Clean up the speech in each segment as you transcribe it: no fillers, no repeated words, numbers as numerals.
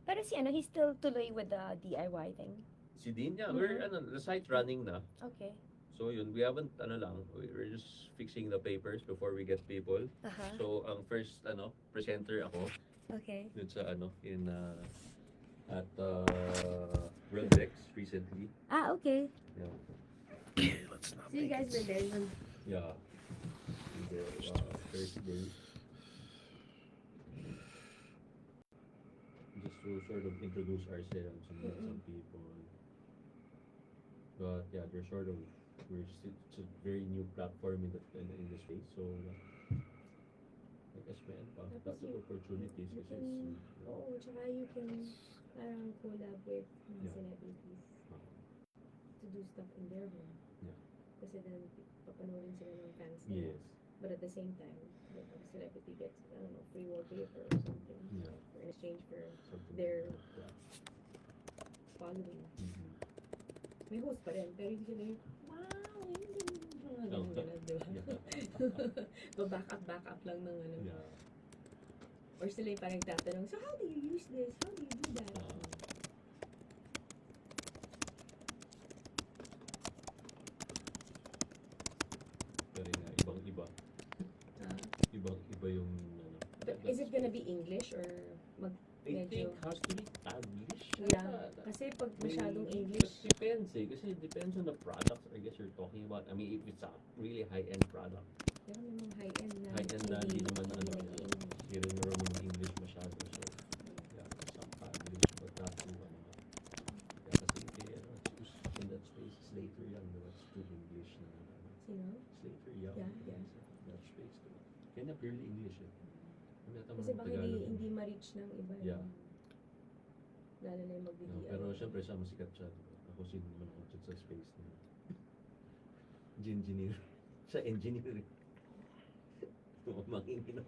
Pero he's still tuloy with the DIY thing. Si Dean, yeah, we're, the site's running na. Okay. So yun, we haven't, we're just fixing the papers before we get people. Uh-huh. So, ang first, presenter ako, Okay. dun sa, at, Worldex recently. Okay. Yeah. Let's not So you guys were there when... Yeah. The, first day. Just to sort of introduce ourselves and meet some people. But yeah, we're still, it's a very new platform in the space. So I guess man, lots of opportunities. You Kasi can, tsaka you can parang collab with mga celebrities to do stuff in their home. Yeah. Kasi then, papanoorin sila ng fans nila. Yes. But at the same time, like, a celebrity gets, I don't know, free wallpaper or something. Yeah. For in exchange for Something their like that. following. Mhm. May host pa rin, pero hindi sila yung, wow, yun din. Mga ganun, di ba? Yeah. Back up lang ng ano. Yeah. Or sila yung parang tatanong, so how do you use this? How do you do that? Pero nga, ibang-iba. Ibang-iba yung But is it gonna be English or I think medyo... has to be Taglish. Yeah, kasi pag masyadong English, But depends kasi it depends on the product I guess you're talking about. I mean, if it's a really high-end product. pero may mga high-end na High-end na hindi naman nag-i-English. hindi rin marunong English masyado. So, yeah, some Taglish but not too, yeah, kasi choose in that space, Slater yan, that's too English na. Sino? Slater, yeah. Yeah. That space too. Kaya na purely English eh. Kasi baka hindi ma-reach ng iba. Yeah. Lalo na yung No, mag-DIY. pero syempre siya masikat siya. Ako sino naman ako dyan sa space na engineer. Siya engineer. Manginginom.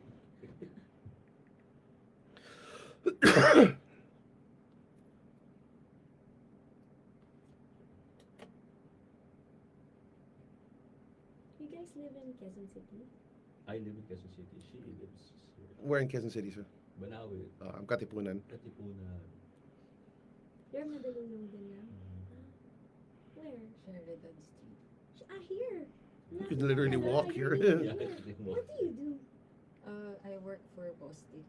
You guys live in Quezon City? I live in Quezon City. She lives here. Where in Quezon City, sir? Banawe. I'm Katipunan. Katipunan. You're Madalulong din lang? Where? Sheridan Street. Here! You could literally walk here. Yeah, What do you do? I work for Bostik.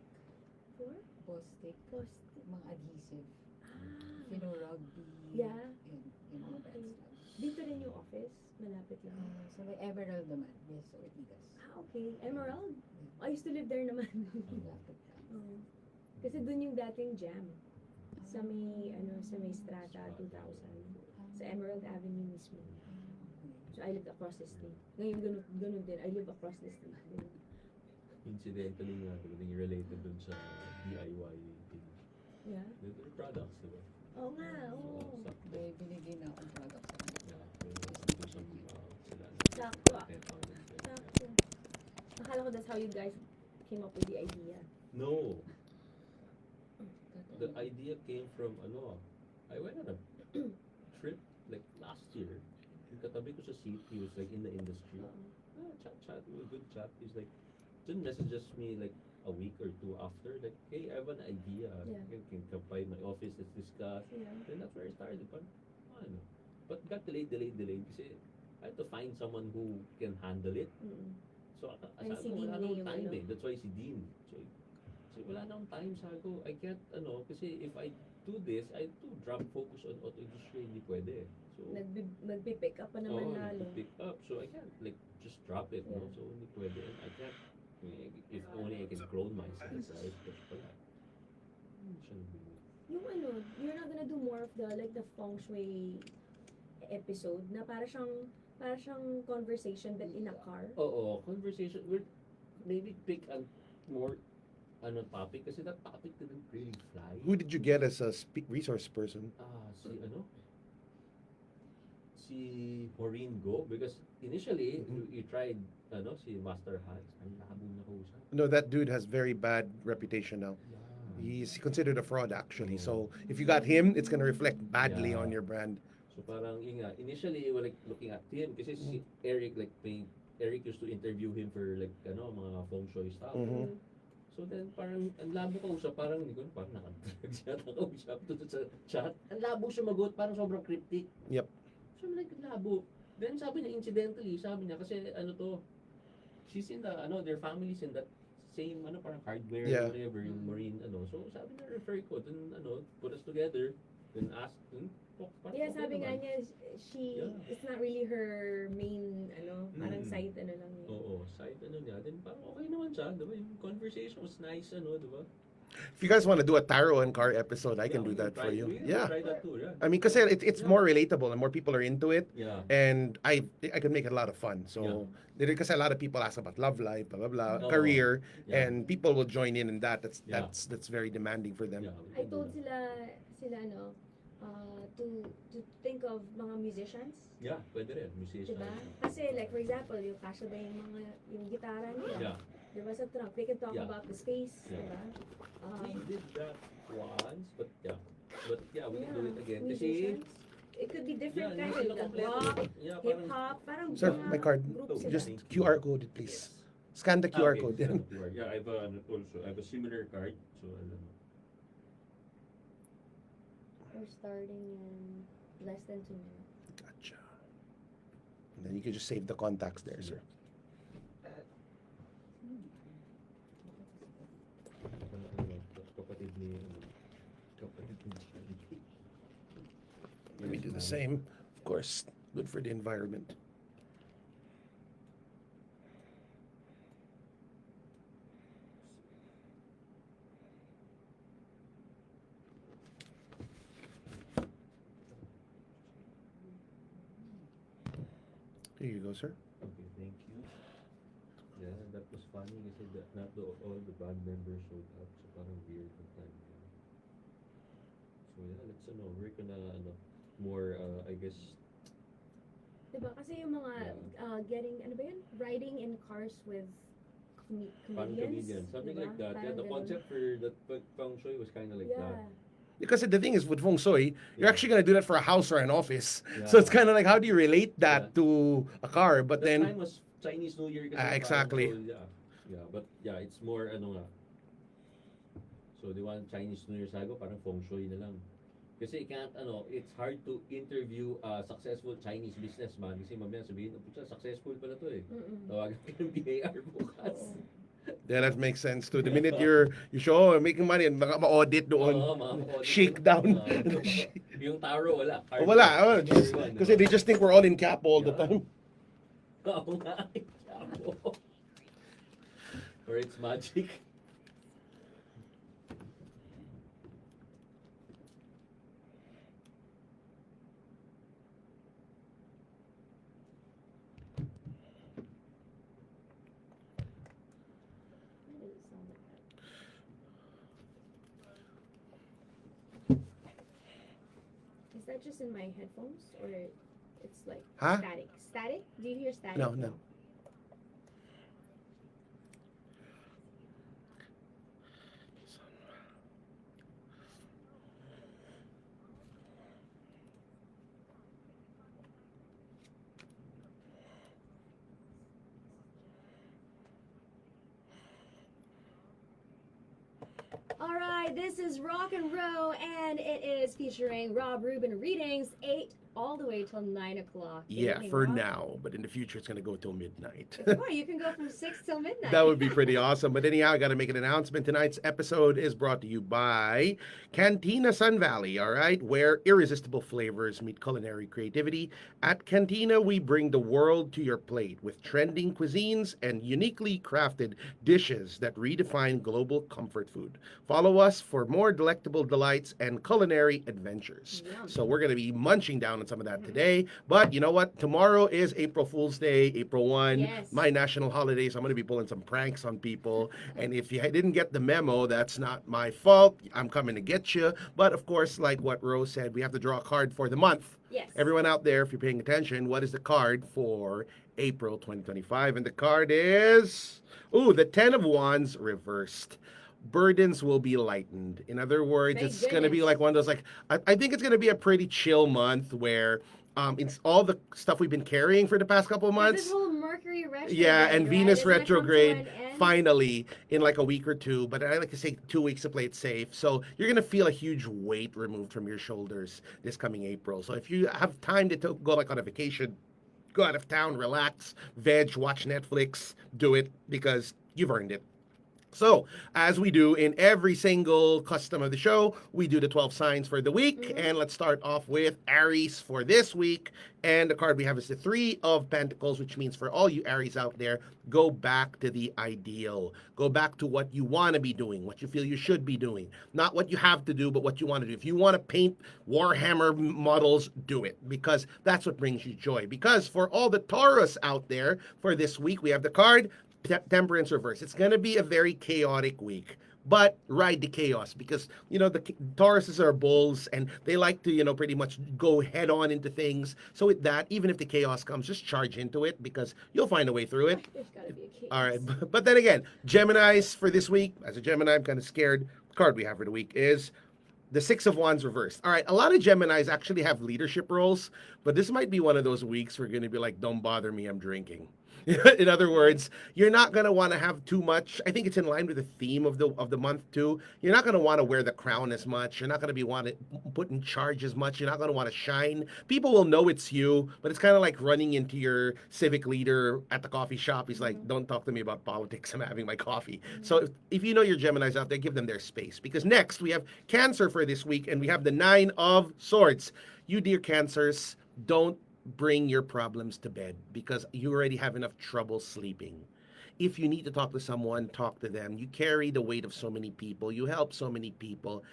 For? Bostik. Post. Mga adhesive. Ah. Rugby. Yeah. Yung mga Okay. brands. Dito rin yung office? Malapit lang. So may Emerald naman. Yes, so Ortigas. Okay. Emerald? I used to live there naman. Lapit lang. Oo. Kasi dun yung dating Jam. Sa may Strata 2000. Sa Emerald Avenue mismo. So I lived across the street. Ngayon ganun din. I live across the street din. Incidentally nga, naging related dun sa DIY thing. Yeah? The products, diba? Oo nga, oo. So, May binigay na akong product sa kanila. do some, sila. Sakto ah. Sakto. Sakto. Akala ko that's how you guys came up with the idea. No. The idea came from, I went on a trip, like, last year. Yung katabi ko sa seat, he was, like, in the industry. Chat, good chat. He's like, then messages me, like, a week or two after, like, hey, I have an idea. Yeah. You can come by my office, let's discuss. Yeah. Then that's where I started. But got delayed. Kasi I had to find someone who can handle it. Mm. So, Ay, si wala Dean nang yung time eh. That's why si Dean. So wala nang time, sabi ko, I can't, kasi if I do this, I do drop focus on auto industry, hindi pwede. So, Nagpipick up pa naman lalo. pick up. So I can't, like, just drop it, no? Yeah. So hindi pwede. And I can't, if only I can clone myself, right? But pala, shouldn't be. Yung you're not gonna do more of the feng shui episode na para siyang conversation but in a car. Oo, conversation, we'll maybe pick a more, topic, kasi that topic didn't really fly. Who did you get as a resource person? Si Maureen Go, because initially, you tried, si Master Hans, ang labo na ko siya. No, that dude has very bad reputation now. Yeah. He's considered a fraud actually. So if you got him, it's gonna reflect badly Yeah. on your brand. So parang, initially, we were like looking at him, kasi si Eric, like, Eric used to interview him for, like, mga feng shui stuff. Mhm. So then parang ang labo ko siya, parang hindi ko parang nakadrugs yata ako siya doon sa chat. Ang labo siya magot, parang sobrang cryptic. Yep. So I'm like, labo. Then sabi niya, incidentally, sabi niya, kasi ano to, she's in the, their family's in that same, parang hardware, Yeah. whatever, yung marine, So sabi niya, refer ko, then, put us together, then ask, then, parang Yeah, okay sabi nga naman. niya, Yeah. it's not really her main, parang Mm. side, lang yun. Oo, side niya, then parang okay naman siya, diba? Yung conversation was nice, diba? If you guys want to do a tarot and car episode, I can Yeah, do we that for try- you. we can Yeah. try that too, yeah. I mean, because it's Yeah. more relatable and more people are into it, Yeah. and I can make it a lot of fun. So because a lot of people ask about love life, blah blah blah, Oo. career, Yeah. and people will join in that. Yeah. That's very demanding for them. Yeah, we I can do told that. sila to think of mga musicians, Yeah, pwede rin, musician. diba? Kasi like for example, yung kasya ba yung gitara nila, Yeah. diba sa trunk, they can talk Yeah. about the space, Yeah. diba? We did that once, but yeah, we can do it again. Kasi, musicians. It could be different yeah, kinds hindi of sila like kompleto. rock, Yeah, hip parang, hop, parang Sir, mga my card. group sila. Just Thank you. QR code it, please. Scan the QR okay, code. so QR. Yeah, I have I have a similar card, so We're starting in less than 2 minutes. Gotcha. And then you can just save the contacts there, sir. kapatid ni Let me do the same. Of course, good for the environment. Here you go, sir. Okay, thank you. Yeah, that was funny kasi not all the band members showed up, so parang weird the time. So yeah, let's work on more I guess Diba? Kasi yung mga getting, ano ba yun? Riding in cars with parang comedians. comedian, something diba? like that. Yeah, Parang the ganun. concept for that feng shui was kind of like Yeah. that. Because the thing is, with feng shui, you're Yeah. actually going to do that for a house or an office. Yeah. So it's kind of like, how do you relate that Yeah. to a car? But That then, time was Chinese New Year kasi parang, exactly. so, yeah, but yeah, it's more nga. So the one Chinese New Year sago parang feng shui na lang. Kasi it's hard to interview a successful Chinese businessman kasi mamaya sabihin, pucha, successful pala to eh. Mm-mm. Tawagan ka ng BAR bukas. yeah, that makes sense too. The minute you show, making money, and ma-audit doon. Oo, mga audit. Shake down. Yung taro, wala. Oh, wala. Oh, just, Everyone, kasi they just think we're all in cap all the Yeah. time. Oo nga, Chapo. Or it's magic. Why does it sound like that? Is that just in my headphones or it's like Huh? static? Static? Do you hear static? No, no. All right, this is Rock and Roll, and it is featuring Rob Rubin readings 8 all the way till 9 o'clock. Good Yeah, evening, for Rob. now. But in the future, it's going to go till midnight. Or you can go from 6 till midnight. That would be pretty awesome. But anyhow, I got to make an announcement. Tonight's episode is brought to you by Cantina Sun Valley, all right, where irresistible flavors meet culinary creativity. At Cantina, we bring the world to your plate with trending cuisines and uniquely crafted dishes that redefine global comfort food. Follow us for more delectable delights and culinary adventures. Yum. So we're going to be munching down on some of that today. But you know what? Tomorrow is April Fool's Day, April 1, Yes. my national holiday. So I'm going to be pulling some pranks on people. And if you didn't get the memo, that's not my fault. I'm coming to get you. But of course, like what Rose said, we have to draw a card for the month. Yes. Everyone out there, if you're paying attention, what is the card for April 2025? And the card is, the 10 of Wands reversed. Burdens will be lightened. In other words, Thank it's going to be goodness. like one of those, I think it's going to be a pretty chill month where it's all the stuff we've been carrying for the past couple of Because months. This whole Mercury retrograde, Yeah, and right, Venus is gonna come to retrograde an end. finally in like a week or two, but I like to say 2 weeks to play it safe. So you're gonna feel a huge weight removed from your shoulders this coming April. So if you have time to go like on a vacation, go out of town, relax, veg, watch Netflix, do it because you've earned it. So, as we do in every single custom of the show, we do the 12 signs for the week. And let's start off with Aries for this week. And the card we have is the Three of Pentacles, which means for all you Aries out there, go back to the ideal. Go back to what you want to be doing, what you feel you should be doing. Not what you have to do, but what you want to do. If you want to paint Warhammer models, do it, because that's what brings you joy. Because for all the Taurus out there, for this week, we have the card Temperance reverse. It's going to be a very chaotic week, but ride the chaos because, the Tauruses are bulls and they like to, pretty much go head on into things. So with that, even if the chaos comes, just charge into it because you'll find a way through it. There's gotta be a chaos. All right. But then again, Geminis for this week, as a Gemini, I'm kind of scared. The card we have for the week is the Six of Wands reversed. All right, a lot of Geminis actually have leadership roles, but this might be one of those weeks we're going to be like, don't bother me, I'm drinking. In other words, you're not going to want to have too much. I think it's in line with the theme of the month too. You're not going to want to wear the crown as much. You're not going to be want to put in charge as much. You're not going to want to shine. People will know it's you, but it's kind of like running into your civic leader at the coffee shop. He's like, don't talk to me about politics. I'm having my coffee. So if you know your Geminis out there, give them their space. Because next we have Cancer for this week, and we have the Nine of Swords. You dear Cancers, don't bring your problems to bed because you already have enough trouble sleeping. If you need to talk to someone, talk to them. You carry the weight of so many people. You help so many people.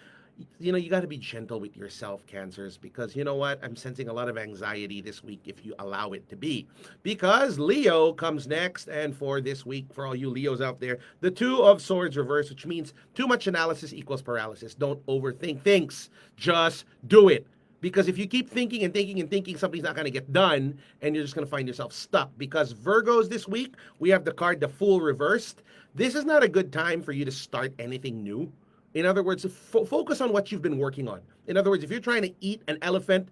You got to be gentle with yourself, Cancers, because you know what? I'm sensing a lot of anxiety this week if you allow it to be. Because Leo comes next, and for this week, for all you Leos out there, the Two of Swords reverse, which means too much analysis equals paralysis. Don't overthink things. Just do it. Because if you keep thinking and thinking and thinking, something's not going to get done, and you're just going to find yourself stuck. Because Virgos this week, we have the card, the Fool reversed. This is not a good time for you to start anything new. In other words, focus on what you've been working on. In other words, if you're trying to eat an elephant,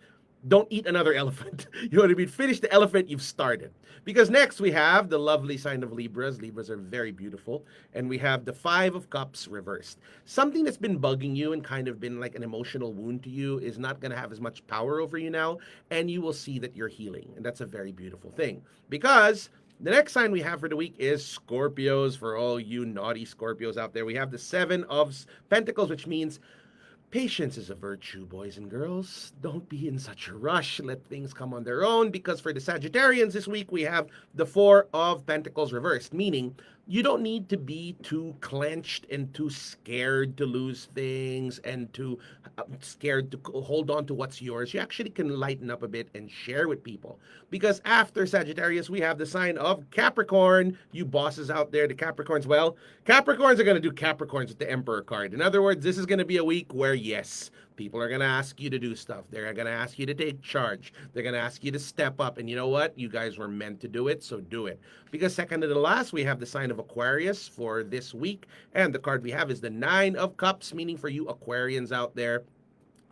don't eat another elephant. You know what I mean? Finish the elephant you've started. Because next we have the lovely sign of Libras. Libras are very beautiful. And we have the Five of Cups reversed. Something that's been bugging you and kind of been like an emotional wound to you is not going to have as much power over you now. And you will see that you're healing. And that's a very beautiful thing. Because the next sign we have for the week is Scorpios. For all you naughty Scorpios out there, we have the Seven of Pentacles, which means patience is a virtue, boys and girls. Don't be in such a rush. Let things come on their own, because for the Sagittarians this week, we have the Four of Pentacles reversed, meaning you don't need to be too clenched and too scared to lose things and too scared to hold on to what's yours. You actually can lighten up a bit and share with people. Because after Sagittarius, we have the sign of Capricorn. You bosses out there, the Capricorns, well, Capricorns are going to do Capricorns with the Emperor card. In other words, this is going to be a week where, yes, people are going to ask you to do stuff. They're going to ask you to take charge. They're going to ask you to step up. And you know what? You guys were meant to do it, so do it. Because second to the last, we have the sign of Aquarius for this week. And the card we have is the Nine of Cups, meaning for you Aquarians out there,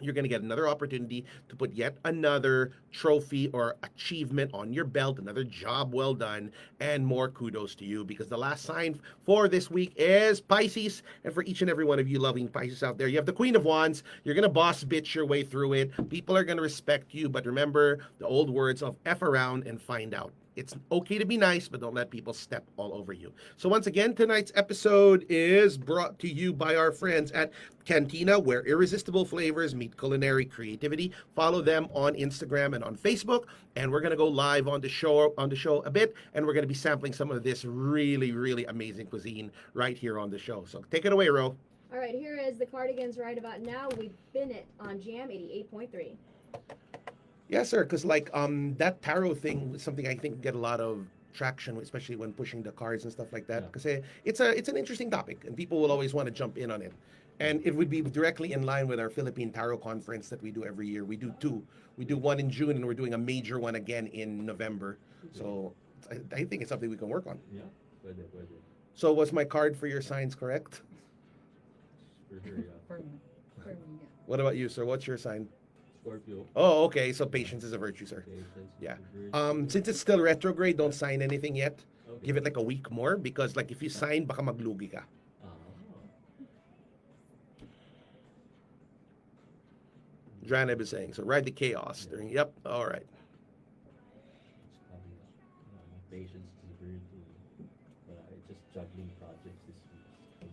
you're going to get another opportunity to put yet another trophy or achievement on your belt, another job well done, and more kudos to you, because the last sign for this week is Pisces. And for each and every one of you loving Pisces out there, you have the Queen of Wands. You're going to boss bitch your way through it. People are going to respect you, but remember the old words of F around and find out. It's okay to be nice, but don't let people step all over you. So once again, tonight's episode is brought to you by our friends at Cantina, where irresistible flavors meet culinary creativity. Follow them on Instagram and on Facebook, and we're going to go live on the show a bit, and we're going to be sampling some of this really, really amazing cuisine right here on the show. So take it away, Ro. All right, here is the cardigans right about now. We spin it on Jam 88.3. Yes, sir, because like that tarot thing was something I think get a lot of traction, especially when pushing the cards and stuff like that, because it's an interesting topic, and people will always want to jump in on it. And it would be directly in line with our Philippine Tarot Conference that we do every year. We do two. We do one in June, and we're doing a major one again in November. So I think it's something we can work on. Yeah, pwede. So was my card for your signs correct? For sure, yeah. For me, yeah. What about you, sir? What's your sign? Scorpio. Oh, okay. So patience is a virtue, sir. Patience. Yeah. Virtue. Since it's still retrograde, don't sign anything yet. Okay. Give it like a week more because like if you sign, baka maglugi ka. Ah. Draneb is saying. So ride the chaos. During, yep. All right. It's probably, patience is very good. But I just juggling projects this week.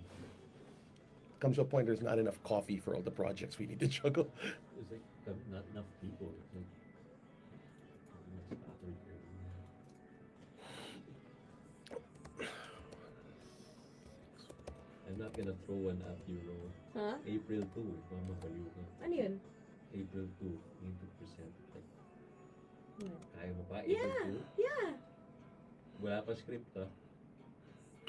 Comes to a point there's not enough coffee for all the projects we need to juggle. It's like not enough people. It's like, it's not very good. I'm not gonna throw one at you, Ro. Huh? April 2. Mama baliw ka. Ano yun? April 2. Need to present. Like, What? kaya mo ba? April Yeah. 2? Yeah. Wala pa script, ah.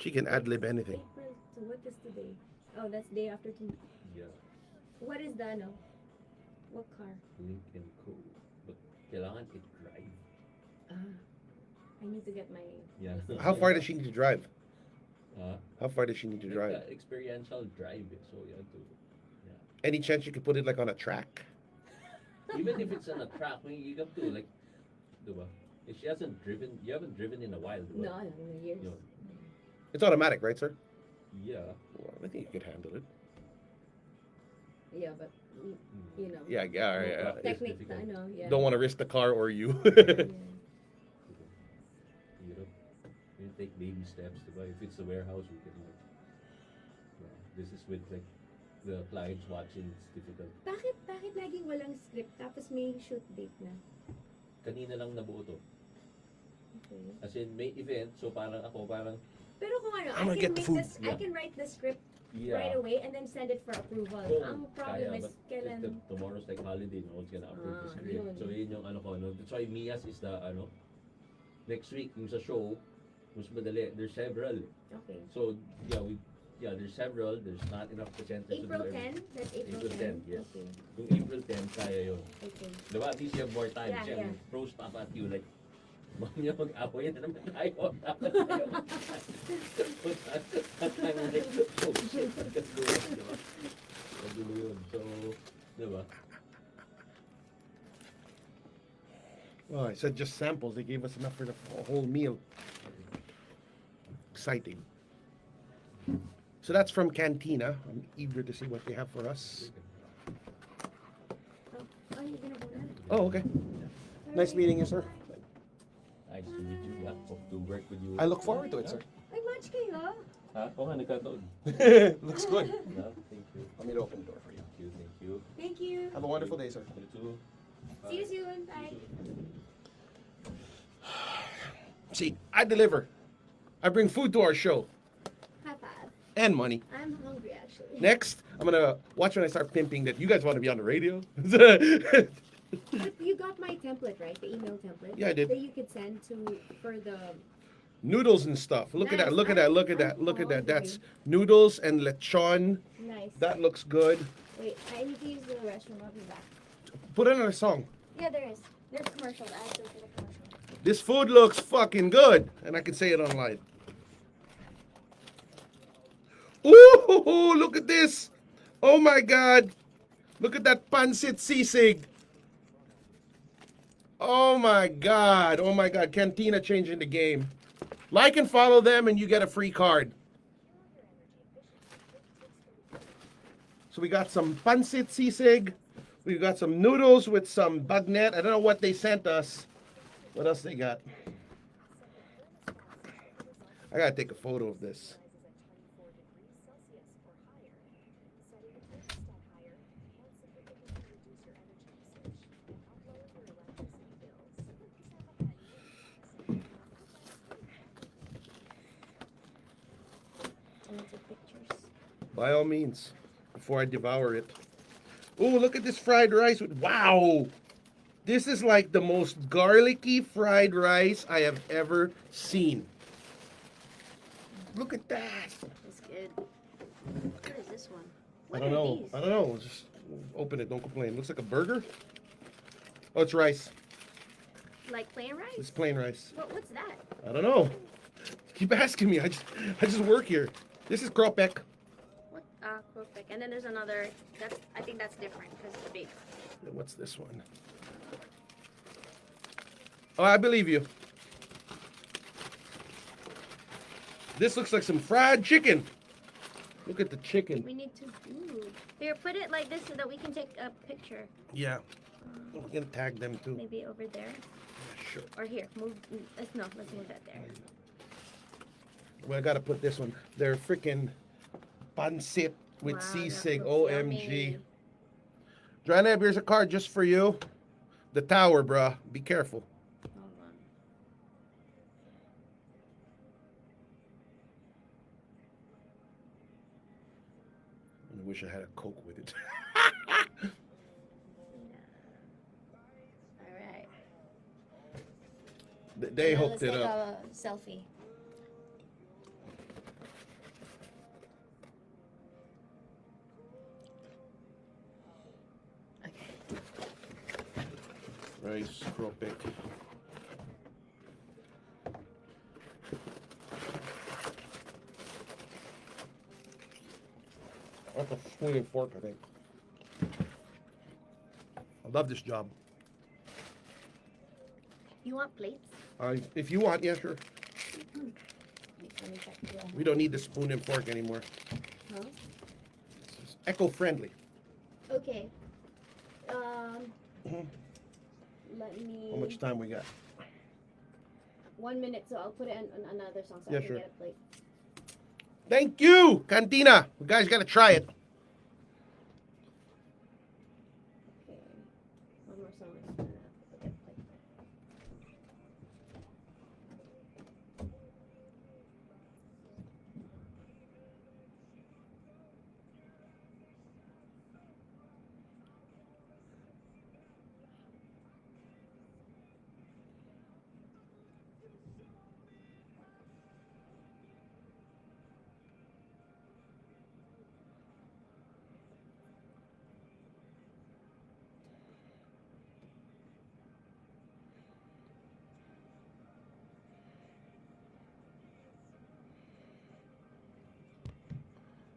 She can ad-lib anything. April. So what is today? Oh, that's day after tomorrow. Yeah. What is the ano? What car? Lincoln Co. But kailangan i-drive. I need to get my. Yeah. How far does she need to drive? Huh? How far does she need to drive? Experiential drive. So you have to. Any chance you could put it like on a track? Even if it's on a track, you have to like, diba? If she hasn't driven, you haven't driven in a while, diba? No, years. Yun. It's automatic, right, sir? Yeah. Well, I think you could handle it. Yeah, but you know. Yeah, yeah. It's Technique, difficult. I know. Yeah. Don't want to risk the car or you. Yeah. You know, you take baby steps, diba? If it's a warehouse, you can like, this is with like the clients watching, it's difficult. Bakit laging walang script tapos may shoot date na? Kanina lang nabuo to. Okay. As in, may event, so parang ako, parang, Pero kung ano, I'm gonna I can get the make food. this, I Yeah. can write the script yeah. right away and then send it for approval. Oh, Ang problem kaya, is but kailan. tomorrow's like holiday, no one's gonna approve the Ah, script. yun. So yun yung ano ko, no? That's why Mia's is the, next week, yung sa show, mas madali. There's several. Okay. So, there's several. There's not enough presenters April to do 10? That's April, April 10, yes. Okay. Yung April 10, kaya yun. Okay. Diba? At least you have more time. Yeah, Siyempre, yeah. throws pa at you, like, mamaya mag-away na naman tayo. Dapat tayo. At I'm like, oh shit, magkagulo, diba? Magulo yun. So, diba? Oh, I said just samples. They gave us enough for the whole meal. Exciting. So that's from Cantina. I'm eager to see what they have for us. Oh, you're gonna go now? Oh, okay. Nice meeting you, sir. Nice to meet you. Yeah, hope to work with you. I look forward to it, sir. Ay, match kayo. Ha? Oo nga, nagkataon. Looks good. Yeah, thank you. Let me open the door for you. Thank you, thank you. Thank you. Have a wonderful day, sir. You too. See you soon. Bye. See, I deliver. I bring food to our show High five. and money. I'm hungry actually. Next, I'm gonna watch when I start pimping that you guys want to be on the radio. But you got my template, right? The email template. Yeah, I did. That you could send to for the. Noodles and stuff. Look at that. Look at that. Look at that. Look at that. Okay. That's noodles and lechon. Nice. That looks good. Wait, I need to use the restroom. I'll be back. Put another song. Yeah, there is. There's commercial. I have to look at the commercial. This food looks fucking good, and I can say it online. Ooh, look at this. Oh my God. Look at that pancit sisig. Oh my God. Oh my God. Cantina changing the game. Like and follow them, and you get a free card. So we got some pancit sisig. We got some noodles with some bagnet. I don't know what they sent us. What else they got? I gotta take a photo of this. And it's pictures. By all means, before I devour it. Oh, look at this fried rice. Wow! This is like the most garlicky fried rice I have ever seen. Look at that. It's good. What is this one? I What don't are know. these? I don't know. Just open it. Don't complain. Looks like a burger. Oh, it's rice. Like plain rice? It's plain rice. What's that? I don't know. Keep asking me. I just work here. This is kropek. What? Perfect. And then there's another. I think that's different because it's big. What's this one? Oh, I believe you. This looks like some fried chicken. Look at the chicken. We need to. Ooh. Here, put it like this so that we can take a picture. Yeah. We can tag them too. Maybe over there. Sure. Or here. Move. Let's move that there. Well, I gotta put this one. They're freaking pancit with Wow, sisig. that looks OMG. yummy. Dranab, here's a card just for you. The tower, bruh. Be careful. Hold on. I wish I had a Coke with it. All right. They Now hooked let's it take up. a selfie. Okay. Rice, cropic. That's a spoon and fork, I think. I love this job. You want plates? If you want, yeah, sure. Let me check. Yeah. We don't need the spoon and fork anymore. Huh? It's eco-friendly. Okay. Mhm. Let me. How much time we got? 1 minute, so I'll put it on another song so Yeah, I can sure. get a plate. Thank you, Cantina. You guys got to try it. Okay. One more song. and then I'll get a plate.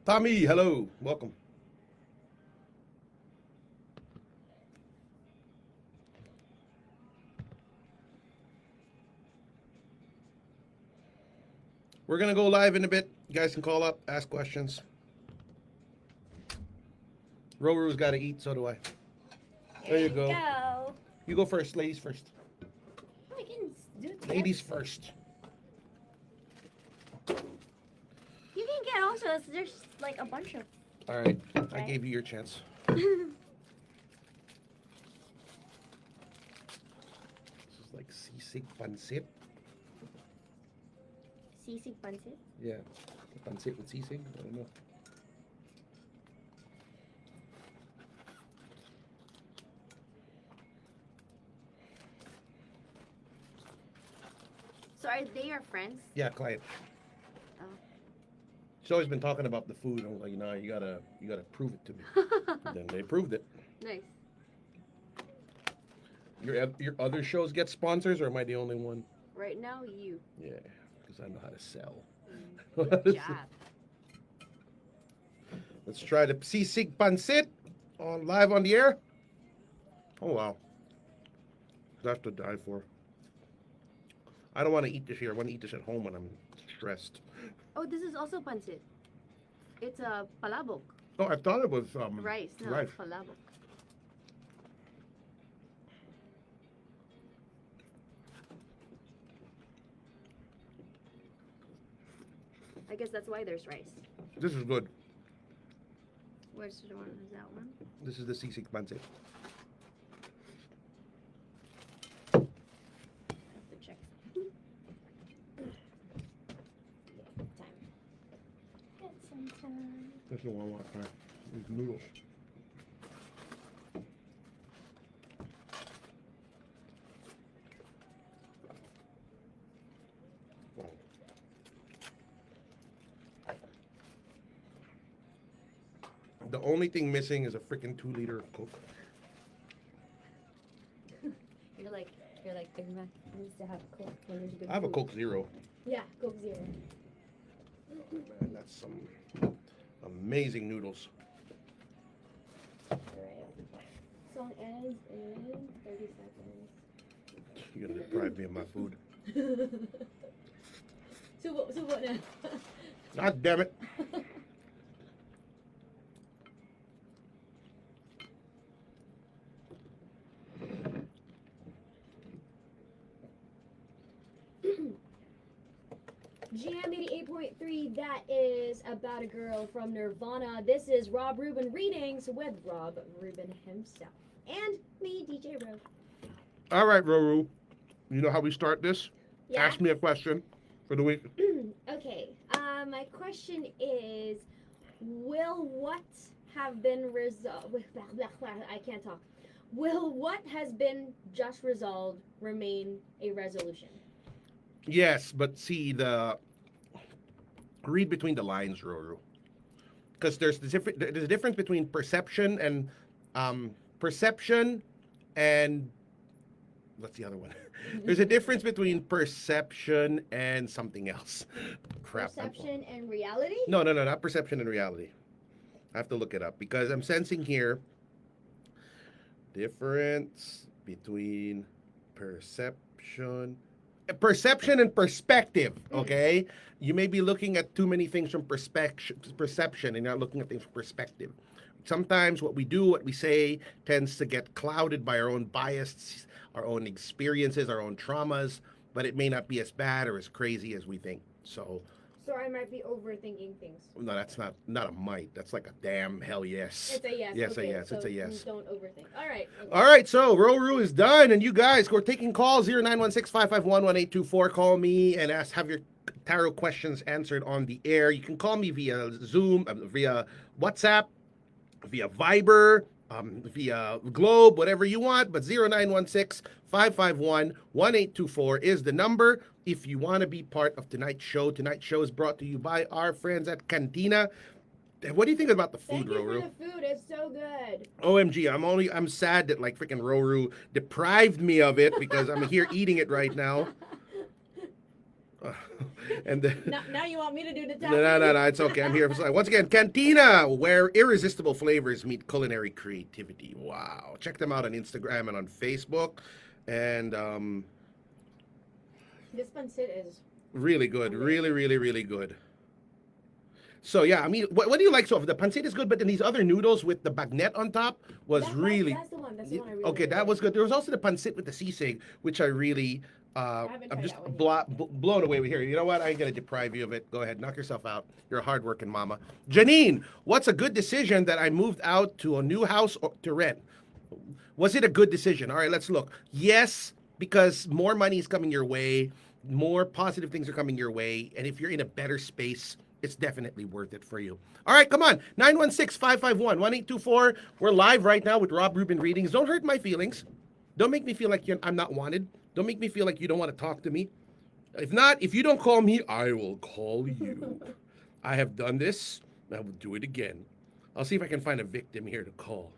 Tommy, hello. Welcome. We're going to go live in a bit. You guys can call up, ask questions. Roru's got to eat, so do I. There you go. You go first, ladies first. We can do it. Ladies first. You can get also. There's like a bunch of. All right. I Okay. gave you your chance. This is like sisig pancit. Sisig pancit. Yeah. Pancit with sisig. I don't know. So are they your friends? Yeah, client. Oh. She's always been talking about the food. I'm like, you gotta prove it to me. Then they proved it. Nice. Your other shows get sponsors, or am I the only one? Right now, you. Yeah, because I know how to sell. Good job. Let's try the sisig pancit on live on the air. Oh wow, I have to die for. I don't want to eat this here. I want to eat this at home when I'm stressed. Oh, this is also pancit. It's a palabok. Oh, I thought it was Rice. No, rice. it's palabok. I guess that's why there's rice. This is good. Where's the one? Is that one? This is the sisig pancit. I have to check. Time. Get some time. This is the one I want to try. These noodles. The only thing missing is a freaking 2-liter of Coke. You're like Big Mac needs to have Coke when there's good I have a food. Coke Zero. Yeah, Coke Zero. Man, that's some amazing noodles. Alright. Song ends in 30 seconds. You're gonna deprive me of my food. Subo na. God damn it. Jam88.3, that is About a Girl from Nirvana. This is Rob Rubin Readings with Rob Rubin himself. And me, DJ Rob. All right, Ruru. You know how we start this? Yeah? Ask me a question for the week. Okay. My question is, will what have been resolved... I can't talk. Will what has been just resolved remain a resolution? Yes, but see read between the lines, Ruru. Because there's a difference between perception and what's the other one? There's a difference between perception and something else. Crap. Perception and reality? No, not perception and reality. I have to look it up because I'm sensing here difference between perception and perspective. Okay, you may be looking at too many things from perception, and not looking at things from perspective. Sometimes what we say tends to get clouded by our own bias, our own experiences, our own traumas, but it may not be as bad or as crazy as we think. So I might be overthinking things. no, that's not a might. That's like a damn hell yes. It's a yes. Yes, okay, a yes. So It's a yes. Don't overthink. All right. Okay. All right, so Roru is done, and you guys who are taking calls 0916-551-1824, call me and have your tarot questions answered on the air. You can call me via Zoom, via WhatsApp, via Viber, via Globe, whatever you want, but 0916-551-1824 is the number if you want to be part of tonight's show. Tonight's show is brought to you by our friends at Cantina. What do you think about the food, Thank you Roru? for the food. It's so good. OMG, I'm sad that like freaking Roru deprived me of it because I'm here eating it right now. And Now you want me to do the talking? no, it's okay. I'm here. Once again, Cantina, where irresistible flavors meet culinary creativity. Wow. Check them out on Instagram and on Facebook. And This pancit is... really good. Really, really, really good. So yeah, I mean, what do you like? So the pancit is good, but then these other noodles with the bagnette on top was really... That's the one. That's the one I really Okay, that like. was good. There was also the pancit with the sisig, which I really... haven't I'm tried just that one blown away with here. You know what? I ain't gonna deprive you of it. Go ahead, knock yourself out. You're a hardworking mama. Janine, what's a good decision that I moved out to a new house to rent? Was it a good decision? All right, let's look. Yes, because more money is coming your way, more positive things are coming your way, and if you're in a better space, it's definitely worth it for you. All right, come on. 916-551-1824. We're live right now with Rob Rubin Readings. Don't hurt my feelings. Don't make me feel like I'm not wanted. Don't make me feel like you don't want to talk to me. If you don't call me, I will call you. I have done this. I will do it again. I'll see if I can find a victim here to call.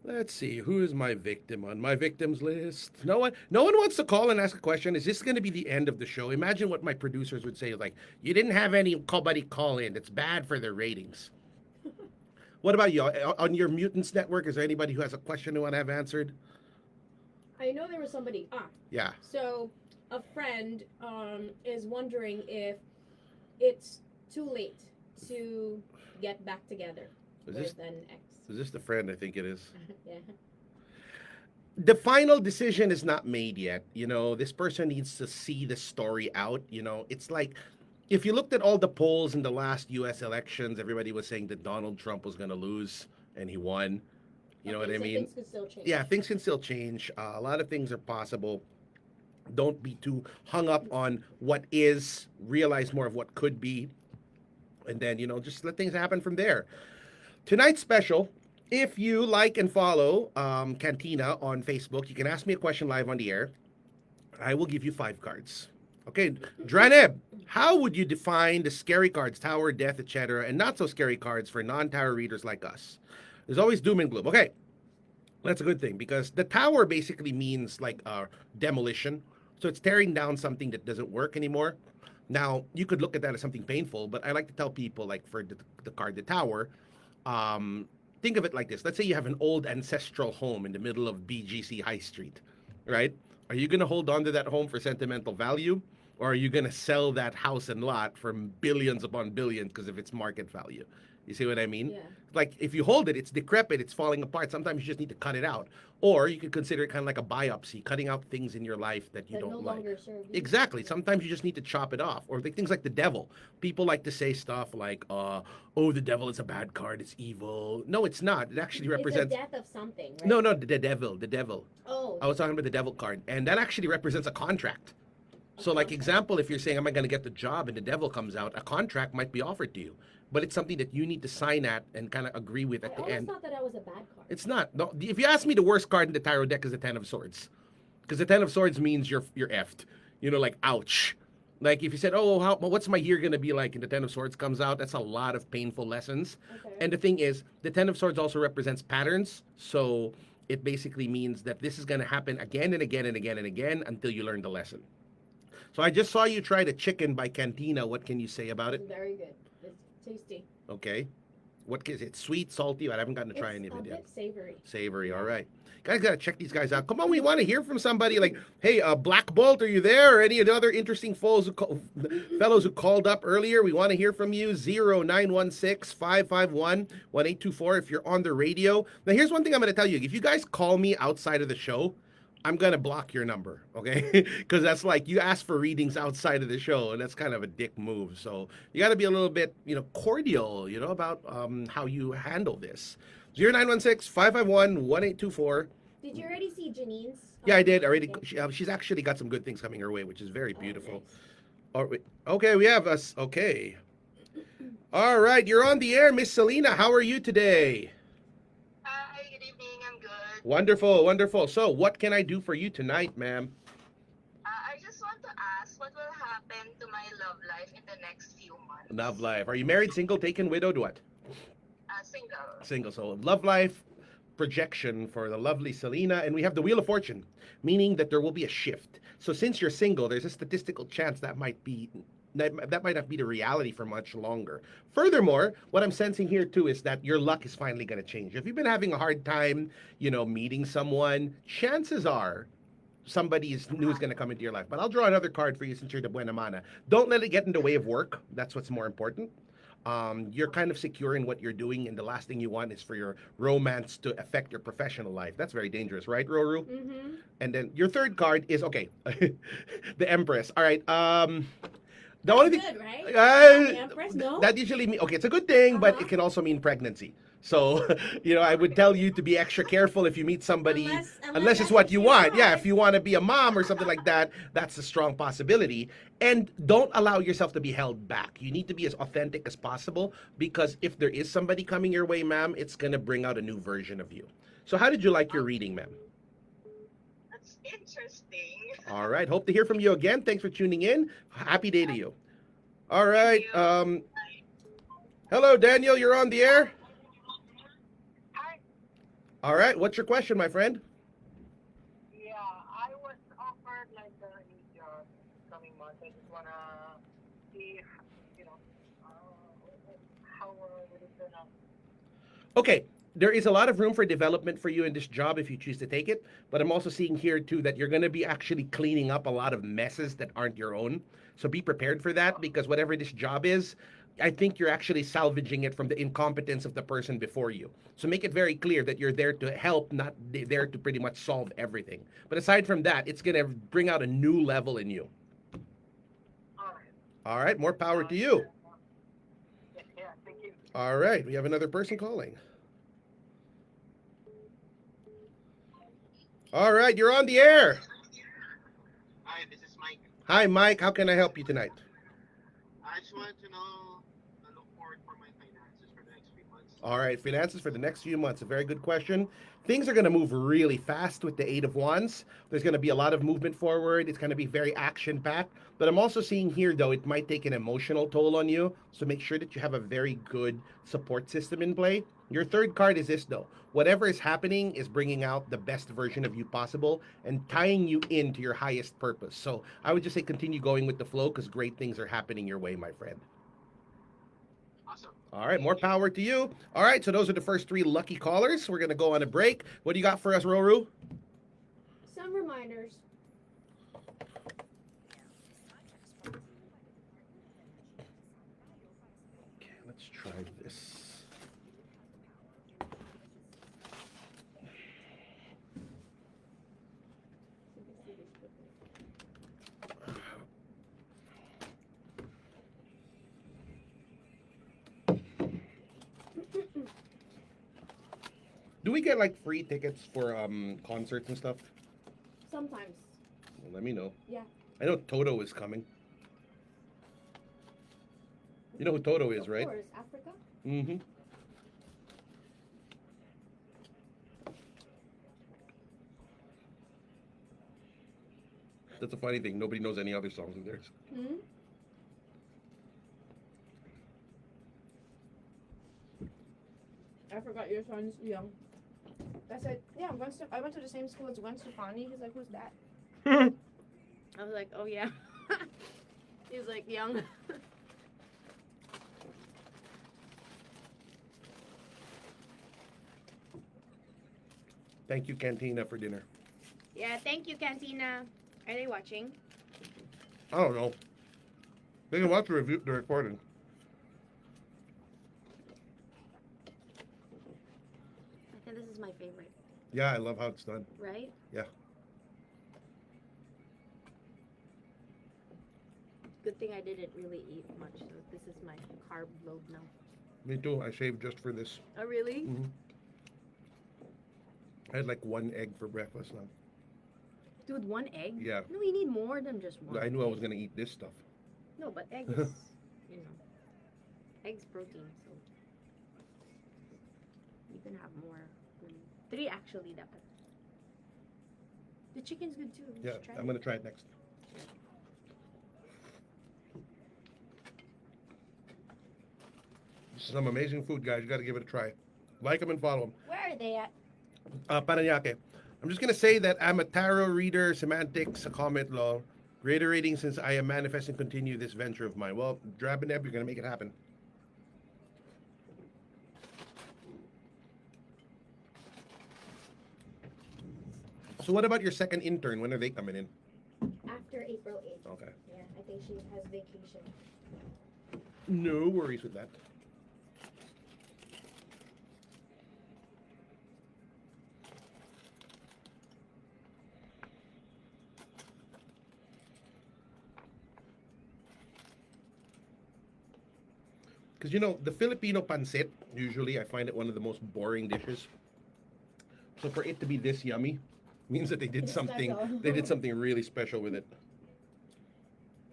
Let's see, who is my victim on my victims list? No one wants to call and ask a question. Is this going to be the end of the show? Imagine what my producers would say, like, you didn't have anybody call in. It's bad for their ratings. What about you? On your Mutants Network, is there anybody who has a question you want to have answered? I know there was somebody. Yeah. So a friend is wondering if it's too late to get back together with an ex. Is this the friend? I think it is. Yeah. The final decision is not made yet. You know, this person needs to see the story out. You know, it's like if you looked at all the polls in the last U.S. elections, everybody was saying that Donald Trump was going to lose, and he won. You know what I mean? Things could still change. Yeah, things can still change. A lot of things are possible. Don't be too hung up on what is. Realize more of what could be. And then, you know, just let things happen from there. Tonight's special, if you like and follow Cantina on Facebook, you can ask me a question live on the air. I will give you 5 cards. Okay, Draneb, how would you define the scary cards, Tower, Death, etc., and not so scary cards for non-Tower readers like us? There's always doom and gloom. Okay, that's a good thing because the Tower basically means like demolition. So it's tearing down something that doesn't work anymore. Now, you could look at that as something painful, but I like to tell people, like for the card, the Tower, think of it like this. Let's say you have an old ancestral home in the middle of BGC High Street, right? Are you going to hold on to that home for sentimental value? Or are you going to sell that house and lot for billions upon billions because of its market value? You see what I mean? Yeah. Like if you hold it, it's decrepit, it's falling apart. Sometimes you just need to cut it out. Or you could consider it kind of like a biopsy, cutting out things in your life that you That no don't like. longer serve you. Exactly. Sometimes you just need to chop it off. Or things like the devil. People like to say stuff like, oh, the devil is a bad card, it's evil. No, it's not. It actually represents... It's the death of something, right? No, the devil. Oh. I was talking about the devil card. And that actually represents a contract. So like example, if you're saying, am I going to get the job, and the devil comes out, a contract might be offered to you. But it's something that you need to sign at and kind of agree with at I the always end. thought that was a bad card. It's not. No, if you ask me, the worst card in the tarot deck is the Ten of Swords. Because the Ten of Swords means you're effed. You know, like, ouch. Like, if you said, what's my year going to be like? And the Ten of Swords comes out, that's a lot of painful lessons. Okay. And the thing is, the Ten of Swords also represents patterns. So it basically means that this is going to happen again and again and again and again until you learn the lesson. So I just saw you try the chicken by Cantina. What can you say about it? It's very good. It's tasty. Okay. What is it? Sweet, salty? I haven't gotten to try any of it It's a yet. bit savory. Savory, all right. Guys, got to check these guys out. Come on, we want to hear from somebody like, hey, Black Bolt, are you there? Or any of the other interesting fellows who called up earlier? We want to hear from you. 0916-551-1824 if you're on the radio. Now, here's one thing I'm going to tell you. If you guys call me outside of the show, I'm going to block your number, okay? Because that's like you ask for readings outside of the show, and that's kind of a dick move. So you got to be a little bit, cordial, about how you handle this. 0916-551-1824. Did you already see Janine's? Yeah, I did already. She's actually got some good things coming her way, which is very beautiful. Okay, we have us. Okay. All right, you're on the air, Miss Selena. How are you today? Hi, good evening. I'm good. Wonderful, wonderful. So, what can I do for you tonight, ma'am? I just want to ask what will happen to my love life in the next few months. Love life. Are you married, single, taken, widowed, what? Single. Single. So, love life projection for the lovely Selena, and we have the Wheel of Fortune, meaning that there will be a shift. So, since you're single, there's a statistical chance that might not be the reality for much longer. Furthermore, what I'm sensing here too is that your luck is finally going to change. If you've been having a hard time, meeting someone, chances are somebody new is going to come into your life. But I'll draw another card for you since you're the buena mana. Don't let it get in the way of work. That's what's more important. You're kind of secure in what you're doing, and the last thing you want is for your romance to affect your professional life. That's very dangerous, right, Roru? Mm-hmm. And then your third card is, okay, the Empress. All right. The only thing, Good, right? the Empress, no? that usually mean, okay, it's a good thing, but Uh-huh. it can also mean pregnancy. So, I would tell you to be extra careful if you meet somebody, unless it's what you want. Yeah, if you want to be a mom or something like that, that's a strong possibility. And don't allow yourself to be held back. You need to be as authentic as possible, because if there is somebody coming your way, ma'am, it's going to bring out a new version of you. So how did you like your reading, ma'am? That's interesting. All right. Hope to hear from you again. Thanks for tuning in. Happy day to you. All right. Hello, Daniel. You're on the air. Hi. All right. What's your question, my friend? Yeah, I was offered like a new job coming months. I just wanna see, how would it turn out. Okay. There is a lot of room for development for you in this job if you choose to take it. But I'm also seeing here, too, that you're going to be actually cleaning up a lot of messes that aren't your own. So be prepared for that, because whatever this job is, I think you're actually salvaging it from the incompetence of the person before you. So make it very clear that you're there to help, not there to pretty much solve everything. But aside from that, it's going to bring out a new level in you. All right. All right. More power to you. Yeah, thank you. All right. We have another person calling. All right. You're on the air. Hi, this is Mike. Hi, Mike. How can I help you tonight? I just wanted to know, look forward for my finances for the next few months. All right, finances for the next few months. A very good question. Things are going to move really fast with the Eight of Wands. There's going to be a lot of movement forward. It's going to be very action-packed. But I'm also seeing here, though, it might take an emotional toll on you. So make sure that you have a very good support system in play. Your third card is this, though. Whatever is happening is bringing out the best version of you possible and tying you into your highest purpose. So I would just say continue going with the flow, because great things are happening your way, my friend. Awesome. All right, more power to you. All right, so those are the first three lucky callers. We're going to go on a break. What do you got for us, Roru? Some reminders. Do we get like free tickets for concerts and stuff? Sometimes. Well, let me know. Yeah. I know Toto is coming. You know who Toto is, right? Of course, Africa. Mm-hmm. That's a funny thing. Nobody knows any other songs of theirs. Hmm? I forgot your son's young. I said, yeah, I went to the same school as Gwen Stefani. He's like, who's that? I was like, oh yeah. He's like, young. Thank you, Cantina, for dinner. Yeah, thank you, Cantina. Are they watching? I don't know. They can watch the recording. I think this is my favorite, Yeah, I love how it's done. right? Yeah. Good thing I didn't really eat much, so this is my carb load now. Me too. I shaved just for this. Oh, really? Mm-hmm. I had like one egg for breakfast now. Dude, one egg? Yeah. No, you need more than just one. I knew I was gonna eat this stuff. No, but egg is, you know, egg's protein, so you can have more. Three actually, dapat. The chicken's good too. You Yeah, should try I'm it. gonna try it next. Some amazing food, guys. You gotta give it a try. Like them and follow them. Where are they at? Paranaque. I'm just gonna say that I'm a tarot reader, semantics, a comment law, reiterating since I am manifesting continue this venture of mine. Well, Drab and Ebb, you're gonna make it happen. So what about your second intern? When are they coming in? After April 8th. Okay. Yeah, I think she has vacation. No worries with that. Because you know, the Filipino pancit, usually I find it one of the most boring dishes. So for it to be this yummy means that they did It's something special. they did something really special with it.